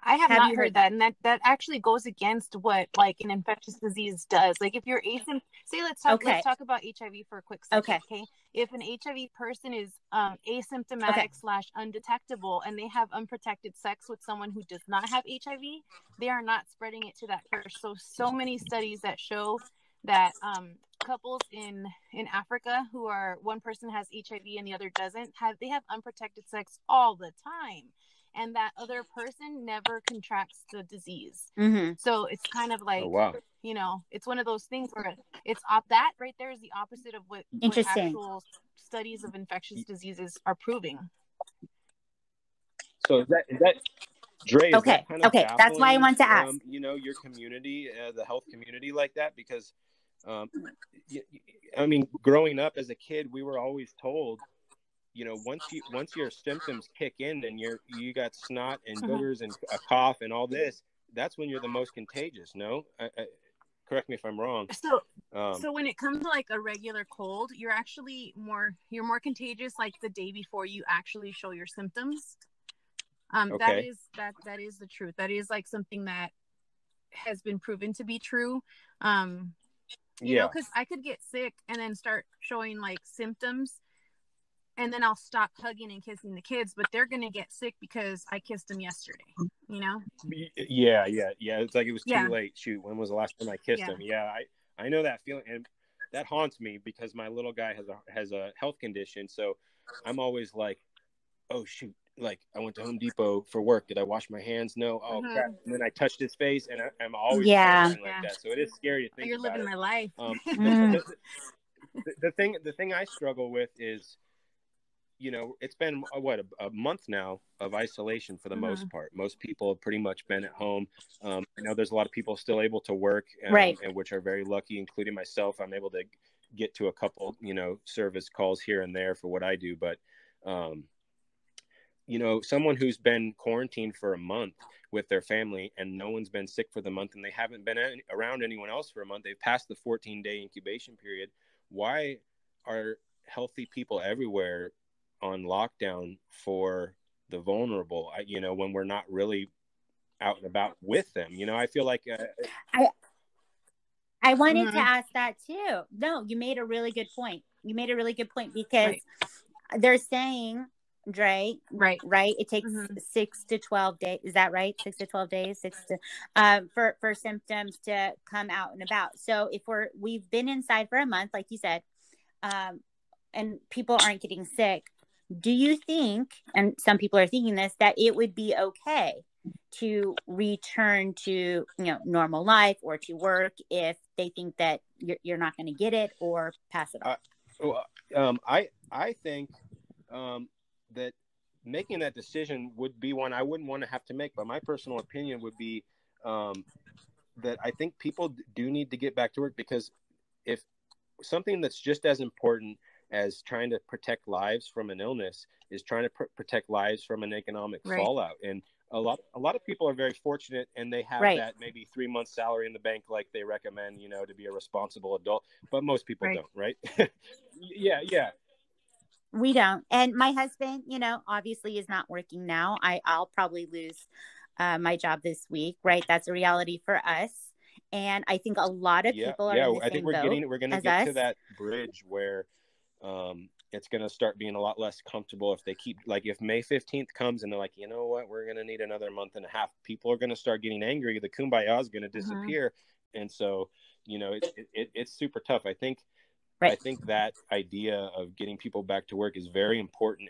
Speaker 3: I have not heard that, and that actually goes against what like an infectious disease does. Like if you're let's talk about HIV for a quick second. Okay. If an HIV person is asymptomatic / undetectable, and they have unprotected sex with someone who does not have HIV, they are not spreading it to that person. So many studies that show that couples in Africa who are, one person has HIV and the other doesn't, have unprotected sex all the time. And that other person never contracts the disease.
Speaker 1: Mm-hmm.
Speaker 3: So it's kind of like, you know, it's one of those things where it's that right there is the opposite of what actual studies of infectious diseases are proving.
Speaker 4: So is that Dre, is that kind of
Speaker 1: that's why I want to ask.
Speaker 4: You know, your community, the health community, like that, because I mean, growing up as a kid, we were always told, you know, once your symptoms kick in and you got snot and boogers and a cough and all this, that's when you're the most contagious. No, correct me if I'm wrong.
Speaker 3: So when it comes to like a regular cold, you're more contagious like the day before you actually show your symptoms. That is the truth. That is like something that has been proven to be true. You know, because I could get sick and then start showing like symptoms, and then I'll stop hugging and kissing the kids, but they're going to get sick because I kissed them yesterday, you know?
Speaker 4: Yeah. It's like it was too late. Shoot, when was the last time I kissed them? Yeah, I know that feeling, and that haunts me because my little guy has a health condition. So I'm always like, oh, shoot, like I went to Home Depot for work. Did I wash my hands? No. Oh, crap. And then I touched his face, and I'm always like that. So it is scary to think
Speaker 3: You're
Speaker 4: about.
Speaker 3: You're living my life.
Speaker 4: The thing I struggle with is, you know, it's been a month now of isolation for the most part. Most people have pretty much been at home. I know there's a lot of people still able to work, and which are very lucky, including myself. I'm able to get to a couple, you know, service calls here and there for what I do. But you know, someone who's been quarantined for a month with their family and no one's been sick for the month and they haven't been around anyone else for a month, they've passed the 14-day incubation period. Why are healthy people everywhere on lockdown for the vulnerable, you know, when we're not really out and about with them? You know, I feel like
Speaker 1: I wanted to ask that too. No, you made a really good point. You made a really good point because they're saying, Dre, right? It takes 6 to 12 days. Is that right? 6 to 12 days, for symptoms to come out and about. So if we've been inside for a month, like you said, and people aren't getting sick, do you think, and some people are thinking this, that it would be okay to return to, you know, normal life or to work if they think that you're not going to get it or pass it on?
Speaker 4: I think that making that decision would be one I wouldn't want to have to make, but my personal opinion would be that I think people do need to get back to work, because if something that's just as important as trying to protect lives from an illness is trying to protect lives from an economic fallout. And a lot of people are very fortunate and they have that maybe 3 months salary in the bank, like they recommend, you know, to be a responsible adult, but most people don't, right? Yeah.
Speaker 1: We don't. And my husband, you know, obviously is not working now. I'll probably lose my job this week, right? That's a reality for us. And I think a lot of people are in the same boat.
Speaker 4: We're going to get to that bridge where it's going to start being a lot less comfortable if they keep, like, if May 15th comes and they're like, you know what, we're going to need another month and a half. People are going to start getting angry. The kumbaya is going to disappear. And so, you know, it's super tough. I think that idea of getting people back to work is very important,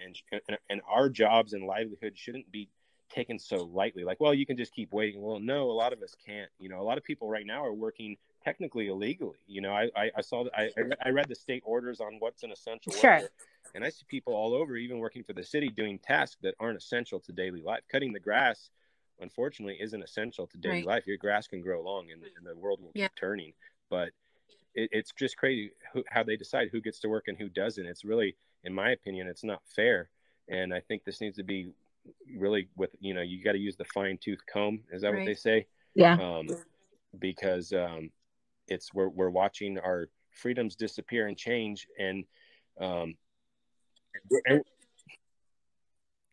Speaker 4: and our jobs and livelihood shouldn't be taken so lightly. Like, well, you can just keep waiting. Well, no, a lot of us can't. You know, a lot of people right now are working technically illegally. You know, I read the state orders on what's an essential worker, and I see people all over, even working for the city, doing tasks that aren't essential to daily life. Cutting the grass, unfortunately, isn't essential to daily life. Your grass can grow long, and the world will keep turning. But it's just crazy how they decide who gets to work and who doesn't. It's really, in my opinion, it's not fair. And I think this needs to be really with, you know, you got to use the fine tooth comb. Is that what they say?
Speaker 2: Yeah.
Speaker 4: Because we're watching our freedoms disappear and change. And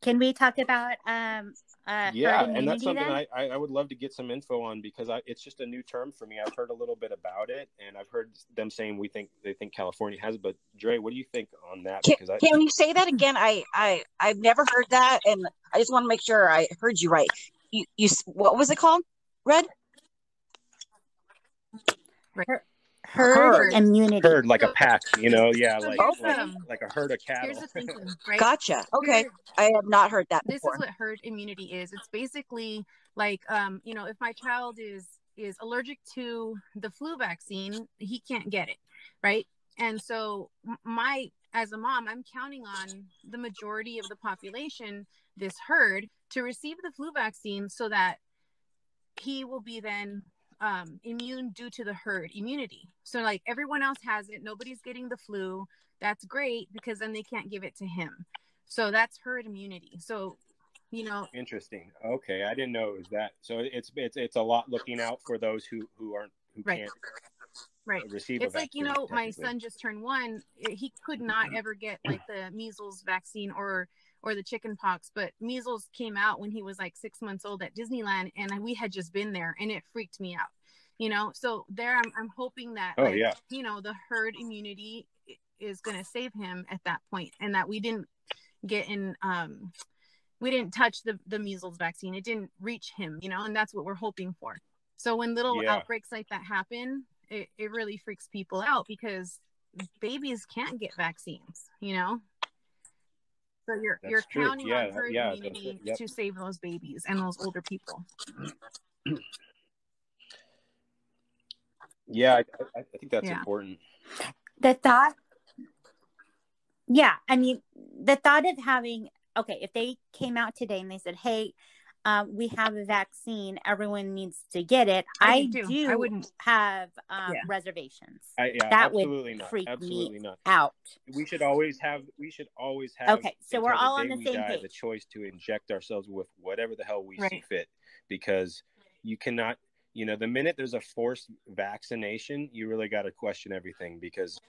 Speaker 1: can we talk about
Speaker 4: and that's something I would love to get some info on, because it's just a new term for me. I've heard a little bit about it, and I've heard them saying they think California has it. But Dre, what do you think on that?
Speaker 2: Can you say that again? I've never heard that, and I just want to make sure I heard you right. You what was it called? Red?
Speaker 1: Herd immunity.
Speaker 4: Herd, like a pack, you know, like a herd of cattle.
Speaker 3: Here's the thinking, right?
Speaker 2: Gotcha. Okay, I have not heard that before.
Speaker 3: This is what herd immunity is. It's basically like, you know, if my child is allergic to the flu vaccine, he can't get it, right? And so as a mom, I'm counting on the majority of the population, this herd, to receive the flu vaccine so that he will be then immune due to the herd immunity. So like everyone else has it, nobody's getting the flu. That's great, because then they can't give it to him. So that's herd immunity. So, you know,
Speaker 4: interesting. Okay, I didn't know it was that. So it's a lot looking out for those who can't receive.
Speaker 3: It's like, you know, my son just turned 1. He could not ever get like the measles vaccine or the chicken pox, but measles came out when he was like 6 months old at Disneyland, and we had just been there, and it freaked me out, you know. So there, I'm hoping that you know, the herd immunity is going to save him at that point, and that we didn't get in we didn't touch the measles vaccine. It didn't reach him, you know, and that's what we're hoping for. So when little outbreaks like that happen, it really freaks people out, because babies can't get vaccines, you know. So you're counting on herd immunity to save those babies and those older people.
Speaker 4: Yeah, I think that's important.
Speaker 1: The thought, I mean, the thought of having, okay, if they came out today and they said, hey, we have a vaccine. Everyone needs to get it.
Speaker 3: I
Speaker 1: wouldn't have reservations.
Speaker 4: That would
Speaker 1: freak
Speaker 4: me
Speaker 1: not. Out.
Speaker 4: We should always have.
Speaker 1: Okay, so we're all on the same page.
Speaker 4: The choice to inject ourselves with whatever the hell we see fit, because you cannot. You know, the minute there's a forced vaccination, you really got to question everything, because.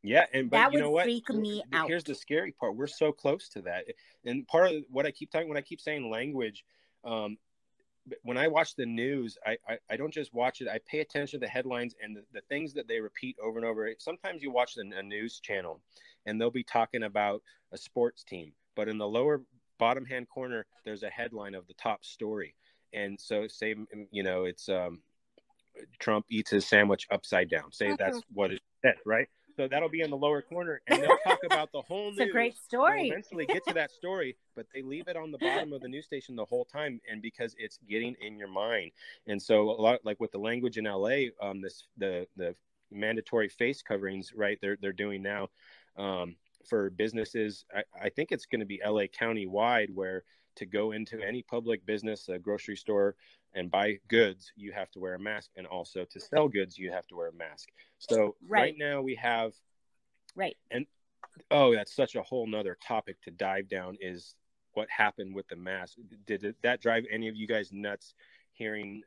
Speaker 4: Yeah, but
Speaker 1: that
Speaker 4: you know what?
Speaker 1: Freak me out.
Speaker 4: Here's the scary part: we're so close to that, and part of what I keep talking, when I keep saying language, when I watch the news, I don't just watch it. I pay attention to the headlines and the things that they repeat over and over. Sometimes you watch a news channel, and they'll be talking about a sports team, but in the lower bottom hand corner, there's a headline of the top story, and so say, you know, it's Trump eats his sandwich upside down. Say that's what it said, right? So that'll be in the lower corner, and they'll talk about the whole news.
Speaker 1: It's a great story.
Speaker 4: They'll eventually get to that story, but they leave it on the bottom of the news station the whole time, and because it's getting in your mind. And so a lot, like with the language in LA, the mandatory face coverings, right? They're doing now for businesses. I think it's going to be LA County wide, where to go into any public business, a grocery store, and buy goods, you have to wear a mask, and also to sell goods, you have to wear a mask. So right now we have, and that's such a whole nother topic to dive down, is what happened with the mask. Did that drive any of you guys nuts, hearing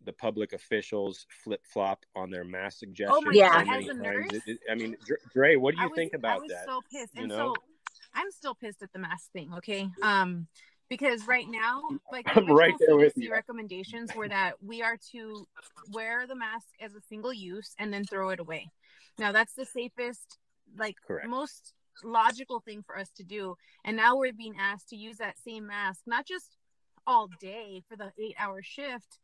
Speaker 4: the public officials flip-flop on their mask suggestions?
Speaker 3: Oh my God, as a nurse?
Speaker 4: I mean, Dre, what do you think about that?
Speaker 3: I was so pissed. And so I'm still pissed at the mask thing, okay? Because right now, like, the
Speaker 4: right there with you.
Speaker 3: recommendations were that we are to wear the mask as a single use and then throw it away. Now, that's the safest, like, most logical thing for us to do. And now we're being asked to use that same mask, not just all day for the 8-hour shift,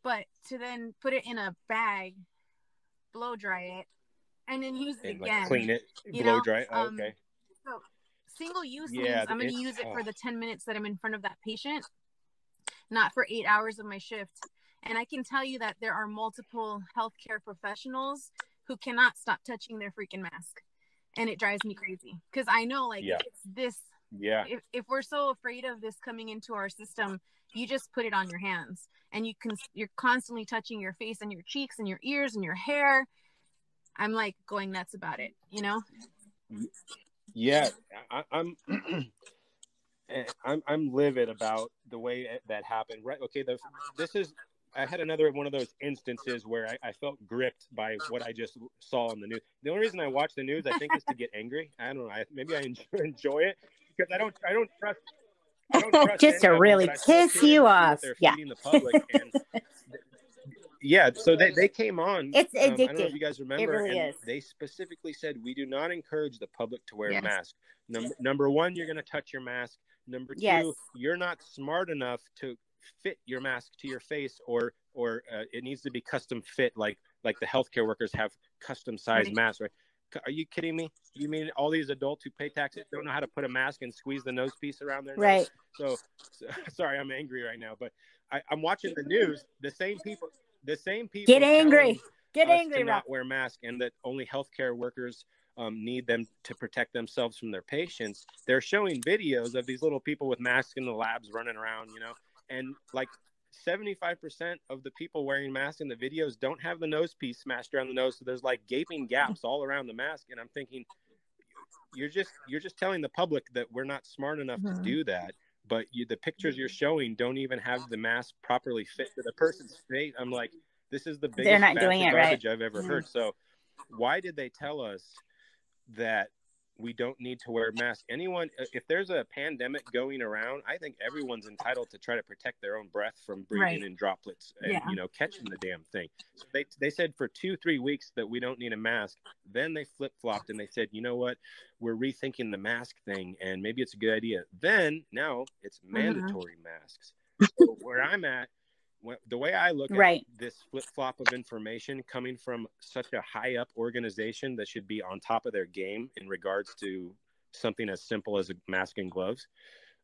Speaker 3: but to then put it in a bag, blow dry it, and then use it again.
Speaker 4: Like clean it, blow dry it. Oh, okay.
Speaker 3: So single use means I'm going to use it for the 10 minutes that I'm in front of that patient, not for 8 hours of my shift. And I can tell you that there are multiple healthcare professionals who cannot stop touching their freaking mask. And it drives me crazy, because I know, like, it's this.
Speaker 4: Yeah.
Speaker 3: If we're so afraid of this coming into our system, you just put it on your hands, and you're constantly touching your face and your cheeks and your ears and your hair. I'm like going nuts about it, you know?
Speaker 4: Yeah, I'm livid about the way that happened. Right? Okay, I had another one of those instances where I felt gripped by what I just saw on the news. The only reason I watch the news, I think, is to get angry. I don't know. Maybe I enjoy it, because I don't trust.
Speaker 1: Just to really piss you off.
Speaker 4: They're feeding the public. And so they came on.
Speaker 1: It's addictive.
Speaker 4: I don't know if you guys remember.
Speaker 1: It really is.
Speaker 4: They specifically said, we do not encourage the public to wear a mask. Number one, you're going to touch your mask. Number two, you're not smart enough to fit your mask to your face, or it needs to be custom fit, like the healthcare workers have custom sized masks, right? Are you kidding me? You mean all these adults who pay taxes don't know how to put a mask and squeeze the nose piece around their nose?
Speaker 1: Right.
Speaker 4: So sorry, I'm angry right now, but I'm watching the news. The same people
Speaker 1: get angry
Speaker 4: to not wear masks, and that only healthcare workers need them to protect themselves from their patients. They're showing videos of these little people with masks in the labs running around, you know, and like 75% of the people wearing masks in the videos don't have the nose piece smashed around the nose. So there's like gaping gaps all around the mask. And I'm thinking, you're just telling the public that we're not smart enough to do that. But the pictures you're showing don't even have the mask properly fit to the person's face. I'm like, this is the biggest garbage I've ever heard. So why did they tell us that we don't need to wear masks? Anyone, if there's a pandemic going around, I think everyone's entitled to try to protect their own breath from breathing in droplets and, catching the damn thing. So they said for 2-3 weeks that we don't need a mask. Then they flip-flopped and they said, you know what, we're rethinking the mask thing, and maybe it's a good idea. Then now it's mandatory masks. So where I'm at, the way I look at this flip-flop of information coming from such a high-up organization that should be on top of their game in regards to something as simple as a mask and gloves,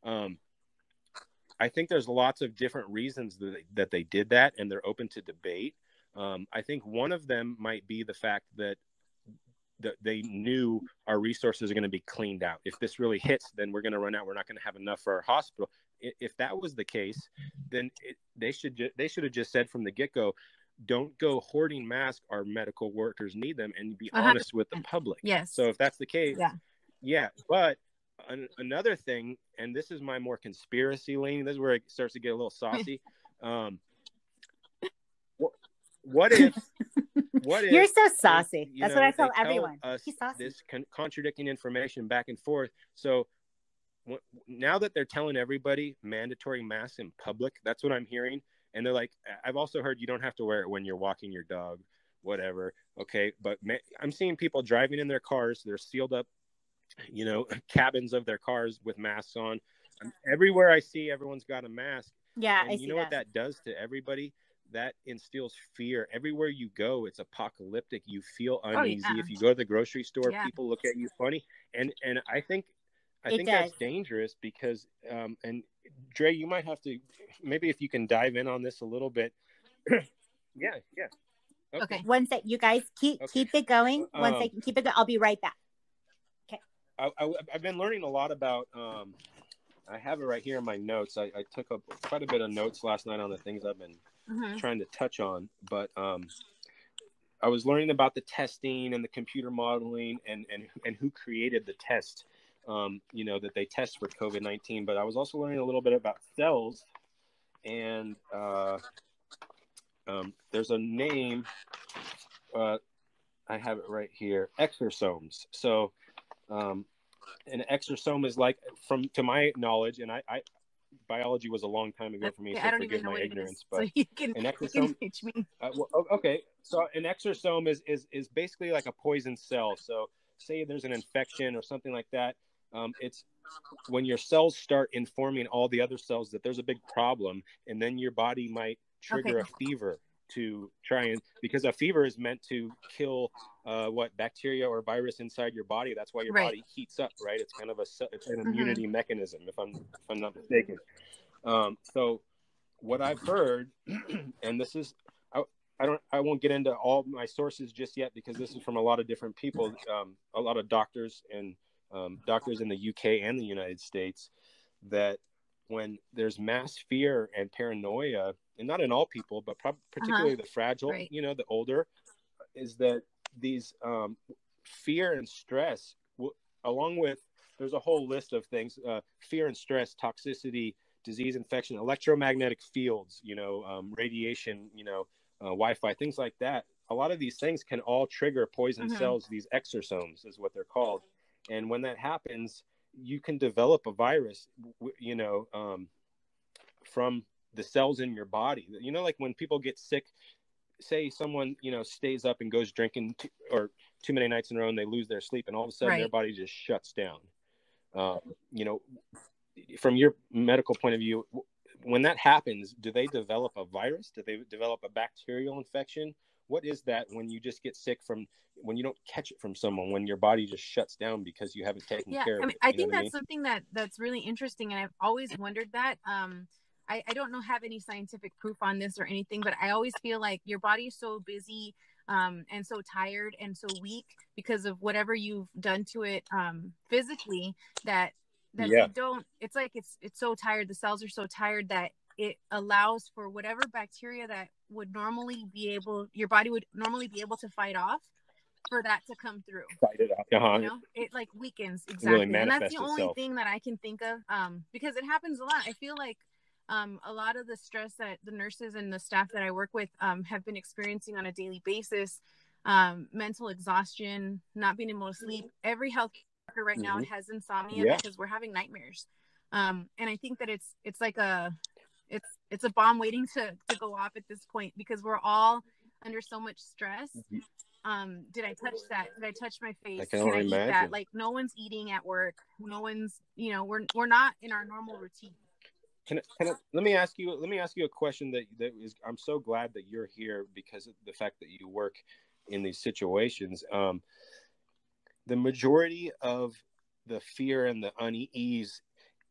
Speaker 4: I think there's lots of different reasons that they did that, and they're open to debate. I think one of them might be the fact that they knew our resources are going to be cleaned out. If this really hits, then we're going to run out. We're not going to have enough for our hospital. If that was the case, then they should have just said from the get-go, don't go hoarding masks. Our medical workers need them, and be honest with the public.
Speaker 3: Yes.
Speaker 4: So if that's the case, yeah. But another thing, and this is my more conspiracy leaning, this is where it starts to get a little saucy. What if
Speaker 1: you're so saucy? That's what I tell everyone.
Speaker 4: He's saucy. This contradicting information back and forth. So now that they're telling everybody mandatory masks in public, that's what I'm hearing. And they're like, I've also heard you don't have to wear it when you're walking your dog, whatever. Okay. But I'm seeing people driving in their cars. They're sealed up, cabins of their cars with masks on. Everywhere I see, everyone's got a mask.
Speaker 1: Yeah.
Speaker 4: And you know what that does to everybody? That instills fear. Everywhere you go, it's apocalyptic. You feel uneasy. If you go to the grocery store, people look at you funny. And I think that's dangerous because, and Dre, you might have to, maybe if you can dive in on this a little bit. Yeah.
Speaker 1: Okay. One sec, you guys keep it going. One second, keep it going. I'll be right back. Okay.
Speaker 4: I've been learning a lot about, I have it right here in my notes. I took quite a bit of notes last night on the things I've been trying to touch on, but I was learning about the testing and the computer modeling and who created the test, that they test for COVID-19. But I was also learning a little bit about cells, and there's a name, I have it right here, exosomes. So an exosome is like, to my knowledge, and I biology was a long time ago for me, so forgive my ignorance. But so an exosome, teach me. Okay, so an exosome is basically like a poison cell. So say there's an infection or something like that. It's when your cells start informing all the other cells that there's a big problem, and then your body might trigger a fever to try and, because a fever is meant to kill bacteria or virus inside your body. That's why your body heats up, right? It's kind of it's an immunity mechanism, if I'm not mistaken. So what I've heard, and this is, I won't get into all my sources just yet because this is from a lot of different people, a lot of doctors and doctors in the UK and the United States, that when there's mass fear and paranoia, and not in all people, but particularly the fragile, the older, is that these fear and stress, along with, there's a whole list of things, fear and stress, toxicity, disease, infection, electromagnetic fields, radiation, Wi-Fi, things like that. A lot of these things can all trigger poison cells. These exosomes is what they're called. And when that happens, you can develop a virus, from the cells in your body. Like when people get sick, say someone, stays up and goes drinking or too many nights in a row and they lose their sleep, and all of a sudden their body just shuts down. From your medical point of view, when that happens, do they develop a virus? Do they develop a bacterial infection? What is that when you just get sick when you don't catch it from someone, when your body just shuts down because you haven't taken care of it?
Speaker 3: I think that's something that's really interesting, and I've always wondered that. I don't have any scientific proof on this or anything, but I always feel like your body is so busy and so tired and so weak because of whatever you've done to it physically that they don't, it's like it's so tired, the cells are so tired that it allows for whatever bacteria that would normally your body would normally be able to fight off, for that to come through.
Speaker 4: Fight it off.
Speaker 3: It like weakens. Exactly. Really, and that's the only thing that I can think of, because it happens a lot. I feel like a lot of the stress that the nurses and the staff that I work with have been experiencing on a daily basis, mental exhaustion, not being able to sleep. Every health worker right now has insomnia because we're having nightmares. And I think that it's like it's a bomb waiting to go off at this point, because we're all under so much stress. Did I touch that? Did I touch my face?
Speaker 4: Can I eat that?
Speaker 3: Like, no one's eating at work. No one's, we're not in our normal routine.
Speaker 4: Let me ask you a question that is, I'm so glad that you're here because of the fact that you work in these situations. The majority of the fear and the unease,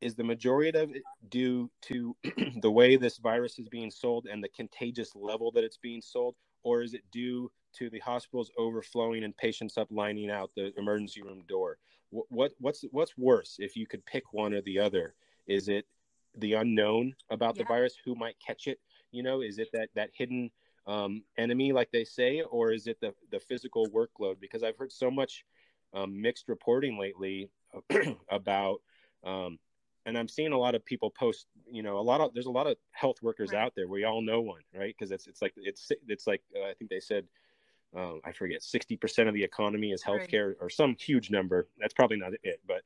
Speaker 4: is the majority of it due to the way this virus is being sold and the contagious level that it's being sold? or is it due to the hospitals overflowing and patients up lining out the emergency room door? What's worse if you could pick one or the other? Is it the unknown about the virus, who might catch it? You know, is it that hidden enemy, like they say, or is it the physical workload? Because I've heard so much mixed reporting lately about, and I'm seeing a lot of people post, you know, there's a lot of health workers out there. We all know one, right? Because it's like I think they said, I forget, 60% of the economy is healthcare, or some huge number. That's probably not it, but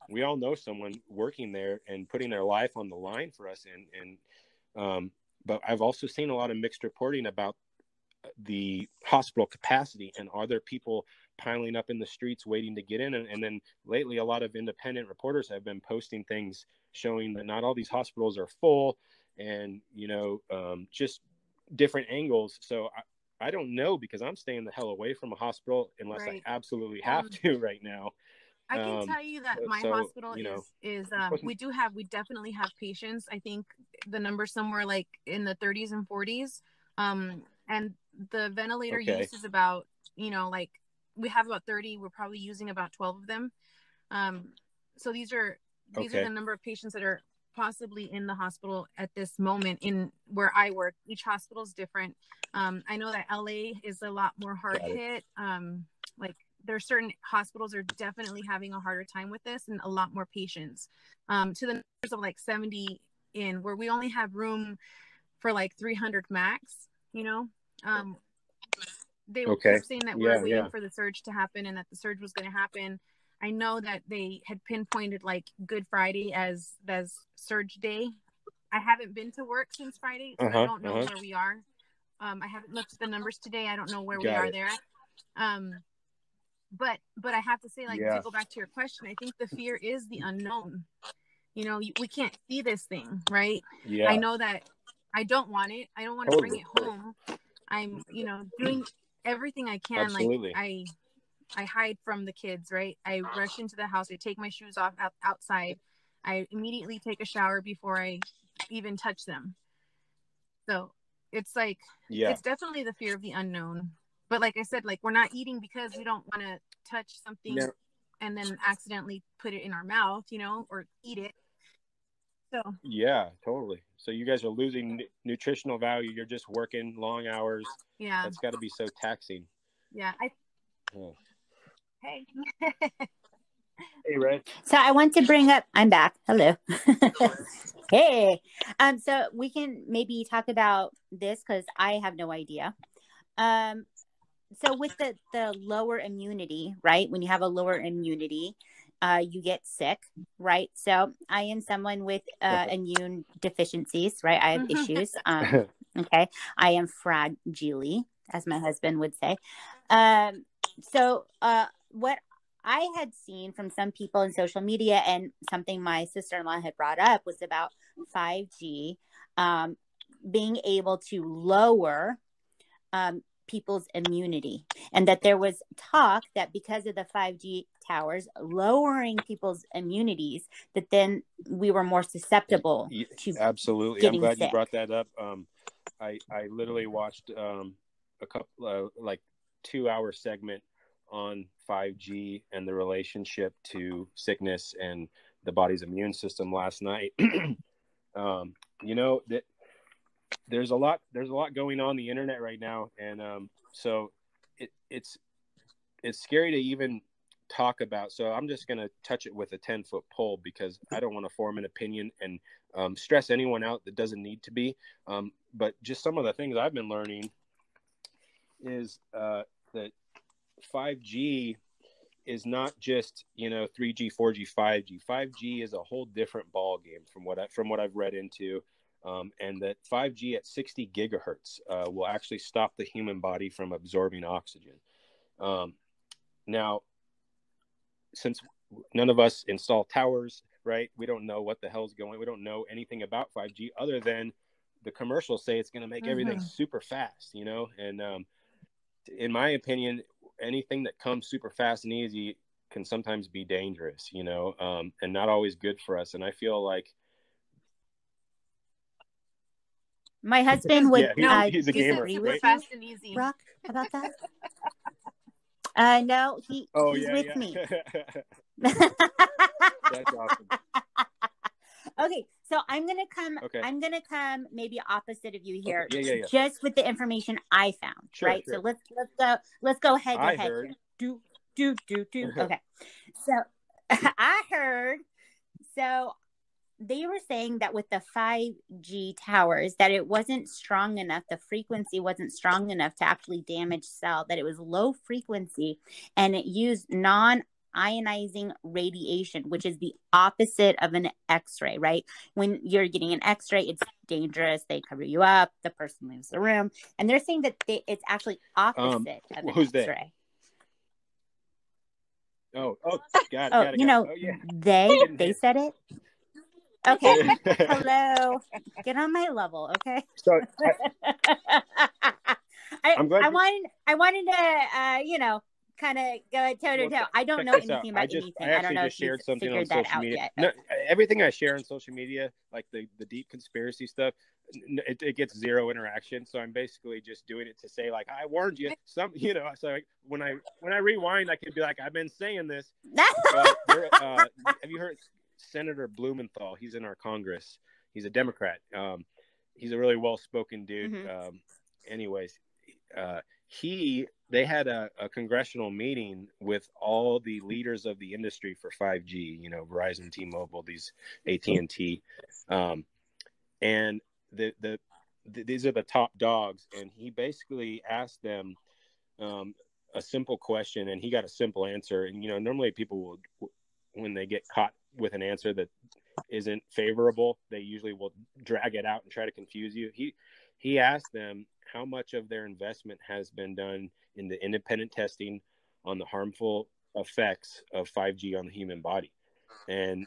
Speaker 4: we all know someone working there and putting their life on the line for us. But I've also seen a lot of mixed reporting about the hospital capacity, and are there people piling up in the streets waiting to get in? And then lately, a lot of independent reporters have been posting things showing that not all these hospitals are full, and, you know, just different angles. So I don't know, because I'm staying the hell away from a hospital unless I absolutely have to right now.
Speaker 3: I can tell you that my hospital is we definitely have patients. I think the number's somewhere like in the 30s and 40s. And the ventilator use is about, you know, like we have about 30. We're probably using about 12 of them. So these are the number of patients that are possibly in the hospital at this moment in where I work. Each hospital is different. I know that LA is a lot more hard hit. Like there are certain hospitals are definitely having a harder time with this, and a lot more patients. To the numbers of like 70 in, where we only have room for like 300 max, you know. They kept saying that we're waiting for the surge to happen, and that the surge was going to happen. I know that they had pinpointed like Good Friday as surge day. I haven't been to work since Friday, so I don't know where we are. I haven't looked at the numbers today. I don't know where we are there. But I have to say, like, to go back to your question, I think the fear is the unknown. You know, we can't see this thing, right? I know that I don't want it. I don't want to bring it home. I'm, you know, doing everything I can.
Speaker 4: Absolutely.
Speaker 3: Like I hide from the kids, right? I rush into the house. I take my shoes off outside. I immediately take a shower before I even touch them. So it's like, it's definitely the fear of the unknown. But like I said, like we're not eating because we don't want to touch something and then accidentally put it in our mouth, you know, or eat it. So
Speaker 4: yeah, totally. So you guys are losing nutritional value. You're just working long hours.
Speaker 1: Yeah,
Speaker 4: that's got to be so taxing.
Speaker 1: Yeah.
Speaker 3: Hey.
Speaker 4: Hey, Ray.
Speaker 1: So I want to bring up. I'm back. Hello. Hey. So we can maybe talk about this because I have no idea. So with the lower immunity, right? When you have a lower immunity, you get sick, right? So I am someone with immune deficiencies, right? I have issues. Okay. I am fragile, as my husband would say. So what I had seen from some people in social media, and something my sister-in-law had brought up, was about 5G being able to lower people's immunity, and that there was talk that because of the 5G towers lowering people's immunities, that then we were more susceptible to
Speaker 4: absolutely. I'm glad you brought that up. I literally watched a couple like 2-hour segment on 5G and the relationship to sickness and the body's immune system last night. You know that there's a lot going on the internet right now, and so it's scary to even talk about. So I'm just going to touch it with a 10-foot pole, because I don't want to form an opinion and stress anyone out that doesn't need to be. But just some of the things I've been learning is that 5G is not just, you know, 3G, 4G, 5G. 5G is a whole different ball game from what I've read into. And that 5G at 60 gigahertz will actually stop the human body from absorbing oxygen. Now, since none of us install towers, right, we don't know what the hell's going. We don't know anything about 5G other than the commercials say it's going to make everything super fast, you know. And in my opinion, anything that comes super fast and easy can sometimes be dangerous, you know, and not always good for us. And I feel like
Speaker 1: My husband would
Speaker 4: he's a gamer,
Speaker 1: disagree with
Speaker 3: fast and easy.
Speaker 1: Rock, about that. No, he's with me.
Speaker 4: That's awesome.
Speaker 1: Okay, so I'm gonna come maybe opposite of you here.
Speaker 4: Okay. Yeah.
Speaker 1: Just with the information I found.
Speaker 4: Sure,
Speaker 1: right?
Speaker 4: sure.
Speaker 1: So let's go head to
Speaker 4: I
Speaker 1: head
Speaker 4: heard.
Speaker 1: here. Do. Okay. So I heard, so they were saying that with the 5G towers, that it wasn't strong enough, the frequency wasn't strong enough to actually damage cell, that it was low frequency, and it used non-ionizing radiation, which is the opposite of an X-ray, right? When you're getting an X-ray, it's dangerous. They cover you up. The person leaves the room. And they're saying that it's actually opposite of an X-ray.
Speaker 4: Oh, got it.
Speaker 1: You know, they said it. Okay. Hello. Get on my level, okay?
Speaker 4: So
Speaker 1: I wanted to kind of go toe to toe. I don't know anything about anything. I don't know if you figured that out yet.
Speaker 4: No, everything I share on social media, like the deep conspiracy stuff, it gets zero interaction. So I'm basically just doing it to say, like, I warned you. So like, when I rewind, I can be like, I've been saying this. Have you heard Senator Blumenthal? He's in our Congress. He's a Democrat. He's a really well-spoken dude.
Speaker 1: Mm-hmm.
Speaker 4: They had a congressional meeting with all the leaders of the industry for 5G, Verizon, T-Mobile, these AT&T, and these are the top dogs. And he basically asked them a simple question, and he got a simple answer. And normally people will, when they get caught with an answer that isn't favorable, they usually will drag it out and try to confuse you. He asked them how much of their investment has been done in the independent testing on the harmful effects of 5G on the human body. And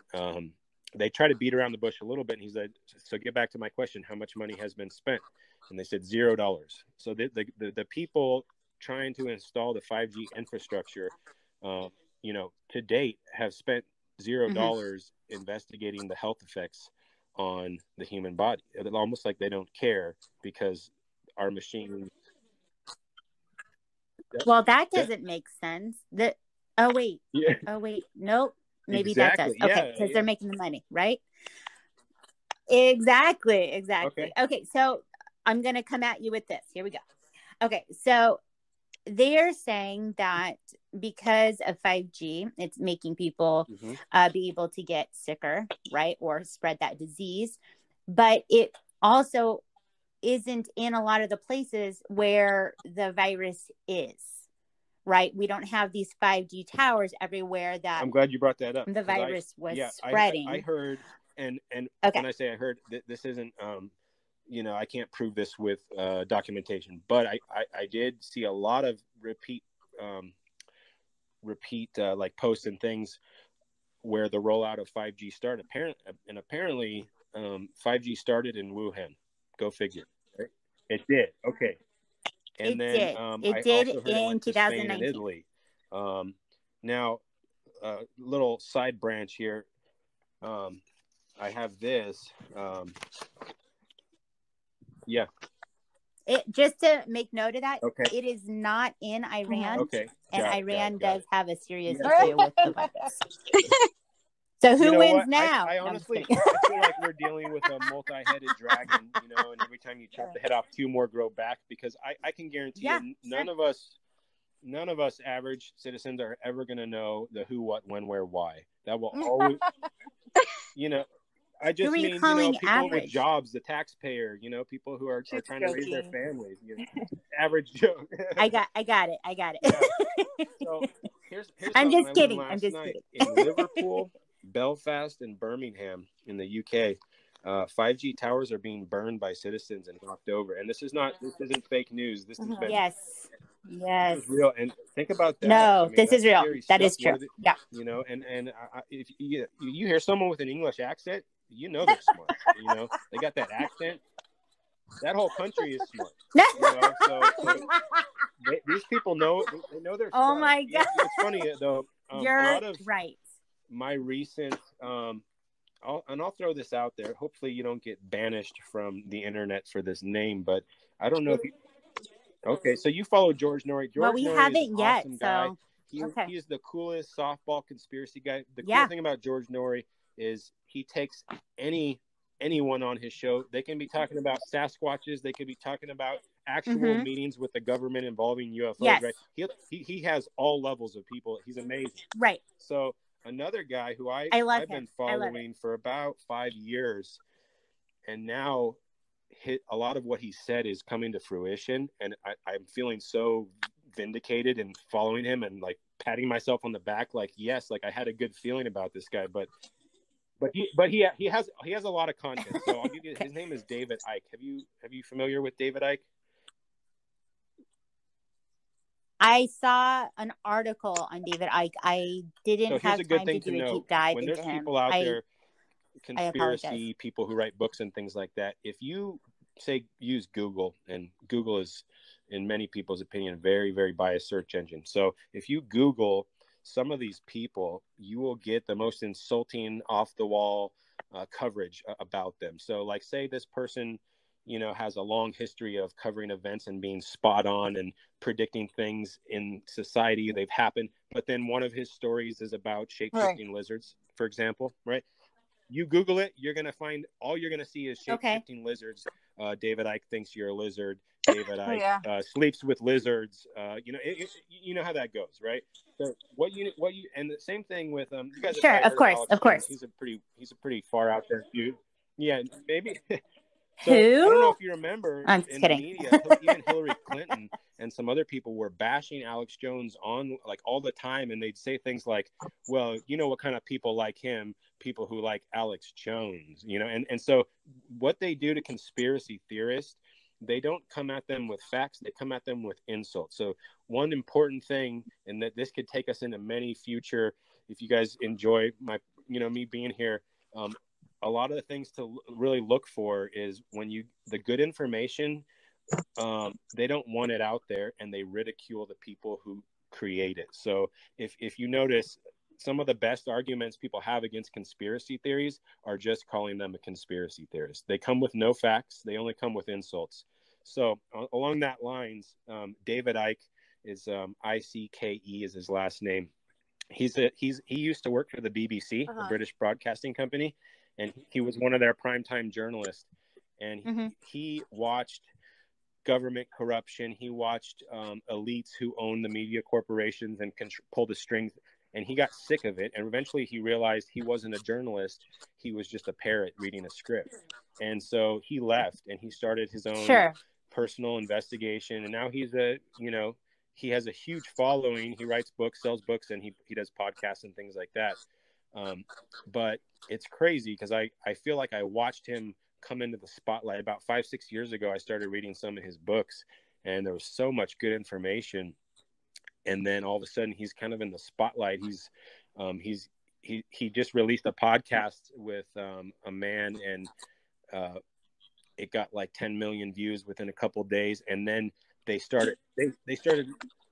Speaker 4: they try to beat around the bush a little bit. And he said, so get back to my question, how much money has been spent? And they said $0. So the people trying to install the 5G infrastructure, to date have spent $0 investigating the health effects on the human body. It's almost like they don't care because our machine.
Speaker 1: Well, that doesn't make sense. Oh wait, nope. Maybe that does. Okay, because they're making the money, right? Exactly. Okay, so I'm gonna come at you with this. Here we go. Okay, so they're saying that because of 5G, it's making people be able to get sicker, right? Or spread that disease. But it also isn't in a lot of the places where the virus is, right? We don't have these 5G towers everywhere that
Speaker 4: I'm glad you brought that up.
Speaker 1: The virus was spreading.
Speaker 4: I heard, and when I say I heard, this isn't, I can't prove this with documentation, but I did see a lot of repeat like posts and things where the rollout of 5G started. Apparently 5G started in Wuhan. Go figure. Right? It did. Okay. And it did in 2019. And Italy. Now, little side branch here. I have this.
Speaker 1: Just to make note of that,
Speaker 4: okay.
Speaker 1: It is not in Iran.
Speaker 4: Okay.
Speaker 1: And Iran does have a serious issue with the virus. So who wins now?
Speaker 4: I honestly I feel like we're dealing with a multi-headed dragon, and every time you chop the head off, two more grow back, because I can guarantee you none of us average citizens are ever going to know the who, what, when, where, why. That will always, I just mean, people with jobs, the taxpayer, people who are trying to raise their families, average Joe. I got it. Yeah. So here's I'm just kidding. In Liverpool, Belfast, and Birmingham in the UK, 5G towers are being burned by citizens and knocked over. And this isn't fake news. This has been
Speaker 1: yes,
Speaker 4: this is real. And think about that.
Speaker 1: No, this is real. That is true. Yeah.
Speaker 4: And if you hear someone with an English accent, they're smart. They got that accent. That whole country is smart. So these people know. They know their.
Speaker 1: Oh my God!
Speaker 4: It's funny though.
Speaker 1: You're right.
Speaker 4: My recent I'll throw this out there. Hopefully you don't get banished from the internet for this name, but I don't know if you... Okay, so you follow George Noory. George
Speaker 1: we
Speaker 4: Noory
Speaker 1: haven't
Speaker 4: is an
Speaker 1: yet,
Speaker 4: awesome guy.
Speaker 1: Okay.
Speaker 4: He is the coolest softball conspiracy guy. The cool thing about George Noory is he takes anyone on his show. They can be talking about Sasquatches. They could be talking about actual meetings with the government involving UFOs. Right? He has all levels of people. He's amazing.
Speaker 1: Right.
Speaker 4: So another guy who I've been following for about 5 years, and now a lot of what he said is coming to fruition, and I'm feeling so vindicated and following him and like patting myself on the back, like, yes, like I had a good feeling about this guy, but he has a lot of content. So I'll give you his name is David Icke. Have you familiar with David Icke?
Speaker 1: I saw an article on David Icke. I didn't have time to do a deep dive
Speaker 4: when
Speaker 1: into
Speaker 4: there's
Speaker 1: him.
Speaker 4: People out there, conspiracy people who write books and things like that, if you say use Google, and Google is, in many people's opinion, a very, very biased search engine. So if you Google some of these people, you will get the most insulting, off the wall coverage about them. So like, say this person, has a long history of covering events and being spot on and predicting things in society. They've happened. But then one of his stories is about shape-shifting lizards, for example, right? You Google it, you're going to find, all you're going to see is shape-shifting lizards. David Icke thinks you're a lizard. David Icke sleeps with lizards. You know how that goes, right? So what you, and the same thing with you guys.
Speaker 1: Sure, of course.
Speaker 4: He's a pretty far out there dude. Yeah, maybe.
Speaker 1: So,
Speaker 4: who? I don't know if you remember
Speaker 1: I'm
Speaker 4: in
Speaker 1: kidding.
Speaker 4: The media, even Hillary Clinton and some other people were bashing Alex Jones on like all the time, and they'd say things like, "Well, you know what kind of people like him? People who like Alex Jones, And so what they do to conspiracy theorists, they don't come at them with facts; they come at them with insults. So one important thing, and that this could take us into many future. If you guys enjoy my, me being here. A lot of the things to really look for is when the good information, they don't want it out there, and they ridicule the people who create it. So if you notice, some of the best arguments people have against conspiracy theories are just calling them a conspiracy theorist. They come with no facts. They only come with insults. So along that lines, David Icke is Icke is his last name. He used to work for the BBC, the British Broadcasting Company. And he was one of their primetime journalists, and he watched government corruption. He watched elites who own the media corporations and pull the strings, and he got sick of it. And eventually he realized he wasn't a journalist. He was just a parrot reading a script. And so he left, and he started his own personal investigation. And now he has a huge following. He writes books, sells books, and he does podcasts and things like that. But it's crazy because I feel like I watched him come into the spotlight about 5-6 years ago. I started reading some of his books, and there was so much good information. And then all of a sudden he's kind of in the spotlight. He just released a podcast with a man, and it got like 10 million views within a couple of days. And then they started,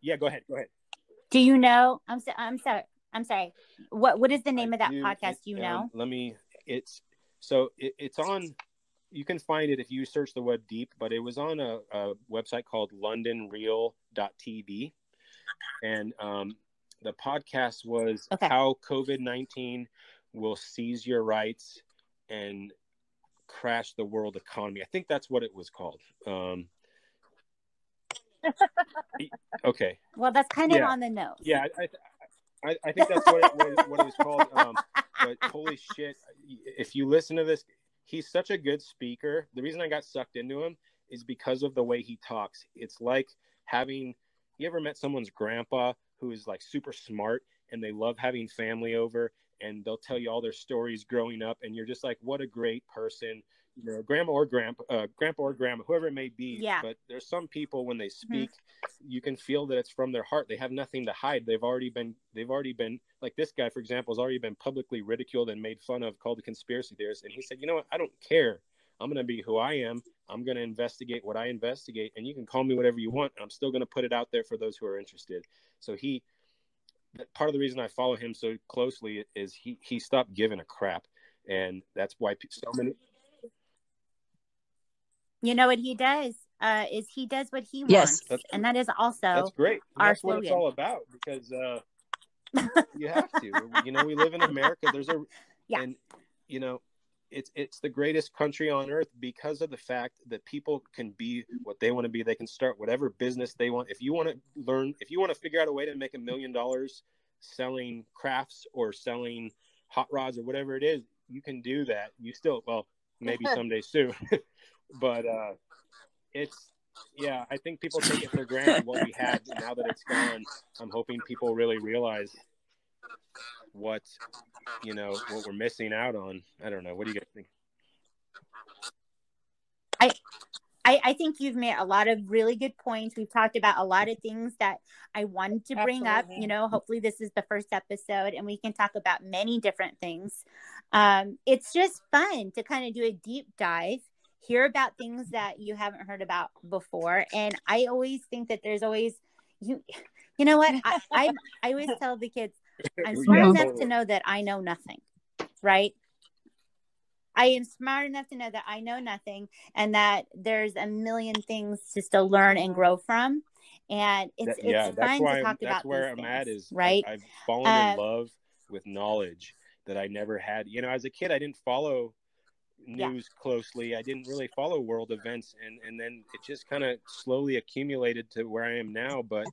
Speaker 4: yeah, go ahead.
Speaker 1: Do you know, I'm sorry. What is the name of that podcast? Do you know?
Speaker 4: It's on, you can find it if you search the web deep, but it was on a website called londonreal.tv. And the podcast was how COVID-19 will seize your rights and crash the world economy. I think that's what it was called. Okay.
Speaker 1: Well, that's kind of on the nose.
Speaker 4: Yeah, I think that's what it was called. But holy shit, if you listen to this, he's such a good speaker. The reason I got sucked into him is because of the way he talks. It's like you ever met someone's grandpa who is like super smart, and they love having family over, and they'll tell you all their stories growing up, and you're just like, what a great person. Grandma or grandpa, whoever it may be.
Speaker 1: Yeah.
Speaker 4: But there's some people, when they speak, you can feel that it's from their heart. They have nothing to hide. They've already been like this guy, for example, has already been publicly ridiculed and made fun of, called a conspiracy theorist. And he said, you know what? I don't care. I'm going to be who I am. I'm going to investigate what I investigate, and you can call me whatever you want. I'm still going to put it out there for those who are interested. So part of the reason I follow him so closely is he stopped giving a crap. And that's why so many.
Speaker 1: You know what he does is he does what he
Speaker 2: Yes.
Speaker 1: wants, and that is also
Speaker 4: That's great.
Speaker 1: our
Speaker 4: That's what
Speaker 1: slogan.
Speaker 4: it's all about, because you have to. You know, we live in America. And you know, it's the greatest country on earth because of the fact that people can be what they want to be. They can start whatever business they want. If you want to figure out a way to make $1 million selling crafts or selling hot rods or whatever it is, you can do that. You still, well, maybe someday soon. But I think people take it for granted what we had. Now that it's gone, I'm hoping people really realize what we're missing out on. I don't know. What do you guys think?
Speaker 1: I think you've made a lot of really good points. We've talked about a lot of things that I wanted to bring up. You know, hopefully this is the first episode and we can talk about many different things. It's just fun to kind of do a deep dive, hear about things that you haven't heard about before. And I always think that there's always, you know what? I always tell the kids, I'm smart enough to know that I know nothing, right? I am smart enough to know that I know nothing and that there's a million things to still learn and grow from. And it's fun to talk about.
Speaker 4: That's where I'm at is,
Speaker 1: right?
Speaker 4: I've fallen in love with knowledge that I never had. You know, as a kid, I didn't follow news closely. I didn't really follow world events. And then it just kind of slowly accumulated to where I am now. But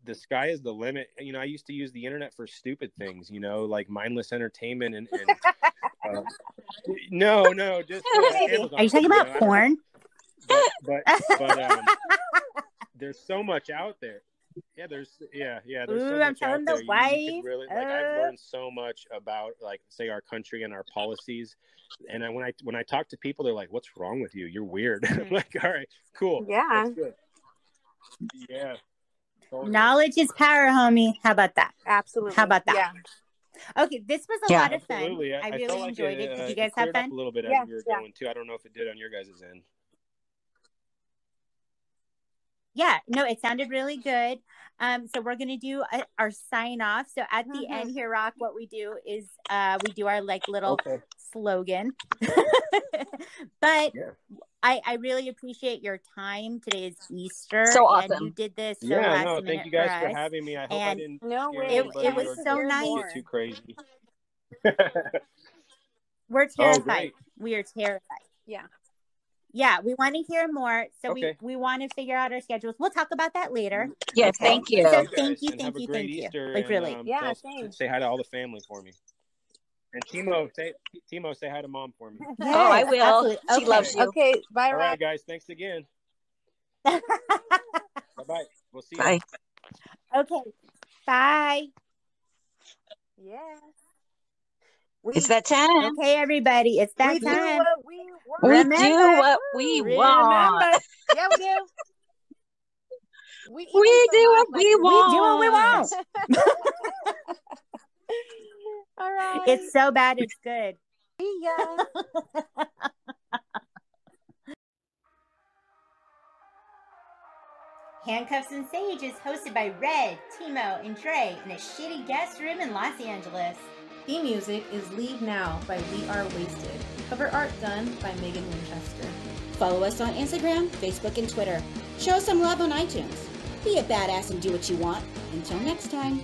Speaker 4: the sky is the limit. You know, I used to use the internet for stupid things, you know, like mindless entertainment and no, just Amazon.
Speaker 1: Are you talking about porn?
Speaker 4: But there's so much out there. Yeah, there's so much out there. You could really, like, I've learned so much about, like, say, our country and our policies. And when I talk to people, they're like, "What's wrong with you? You're weird." I'm like, "All right, cool.
Speaker 3: Yeah.
Speaker 4: That's good." Yeah. Totally.
Speaker 1: Knowledge is power, homie. How about that?
Speaker 3: Absolutely.
Speaker 1: How about that?
Speaker 3: Yeah.
Speaker 1: Okay, this was a lot of fun.
Speaker 4: Absolutely.
Speaker 1: I really
Speaker 4: like
Speaker 1: enjoyed it. Did you guys
Speaker 4: have
Speaker 1: have fun?
Speaker 4: Up a little bit as we were going too. I don't know if it did on your guys' end.
Speaker 1: Yeah, no, it sounded really good. So we're going to do our sign off. So at the end here, Rock, what we do is we do our like little slogan. But I really appreciate your time. Today is Easter.
Speaker 2: So awesome.
Speaker 1: And you did this so last minute.
Speaker 4: Thank you guys for having me. I hope I didn't
Speaker 1: it was so nice.
Speaker 4: Get too crazy.
Speaker 1: We're terrified. We are terrified.
Speaker 3: Yeah.
Speaker 1: Yeah, we want to hear more. So we want to figure out our schedules. We'll talk about that later.
Speaker 2: Yeah, thank you.
Speaker 1: So thank you.
Speaker 4: Easter,
Speaker 1: like, really.
Speaker 4: Say hi to all the family for me. And Timo, say hi to Mom for me.
Speaker 1: Yes,
Speaker 2: oh, I will.
Speaker 1: Absolutely.
Speaker 2: She loves you.
Speaker 3: Okay, bye,
Speaker 4: all
Speaker 3: Rock.
Speaker 4: right, guys. Thanks again. Bye-bye. We'll see you.
Speaker 2: Bye.
Speaker 1: Okay. Bye.
Speaker 3: Yes.
Speaker 2: It's that time.
Speaker 1: Okay, everybody. It's that time.
Speaker 2: We do what we want.
Speaker 3: Yeah, we do.
Speaker 2: We do what we want.
Speaker 1: We do what we want.
Speaker 3: All right.
Speaker 1: It's so bad, it's good.
Speaker 3: See ya.
Speaker 1: Handcuffs and Sage is hosted by Red, Timo, and Dre in a shitty guest room in Los Angeles.
Speaker 5: Theme music is Leave Now by We Are Wasted. Cover art done by Megan Winchester.
Speaker 6: Follow us on Instagram, Facebook, and Twitter. Show us some love on iTunes. Be a badass and do what you want. Until next time.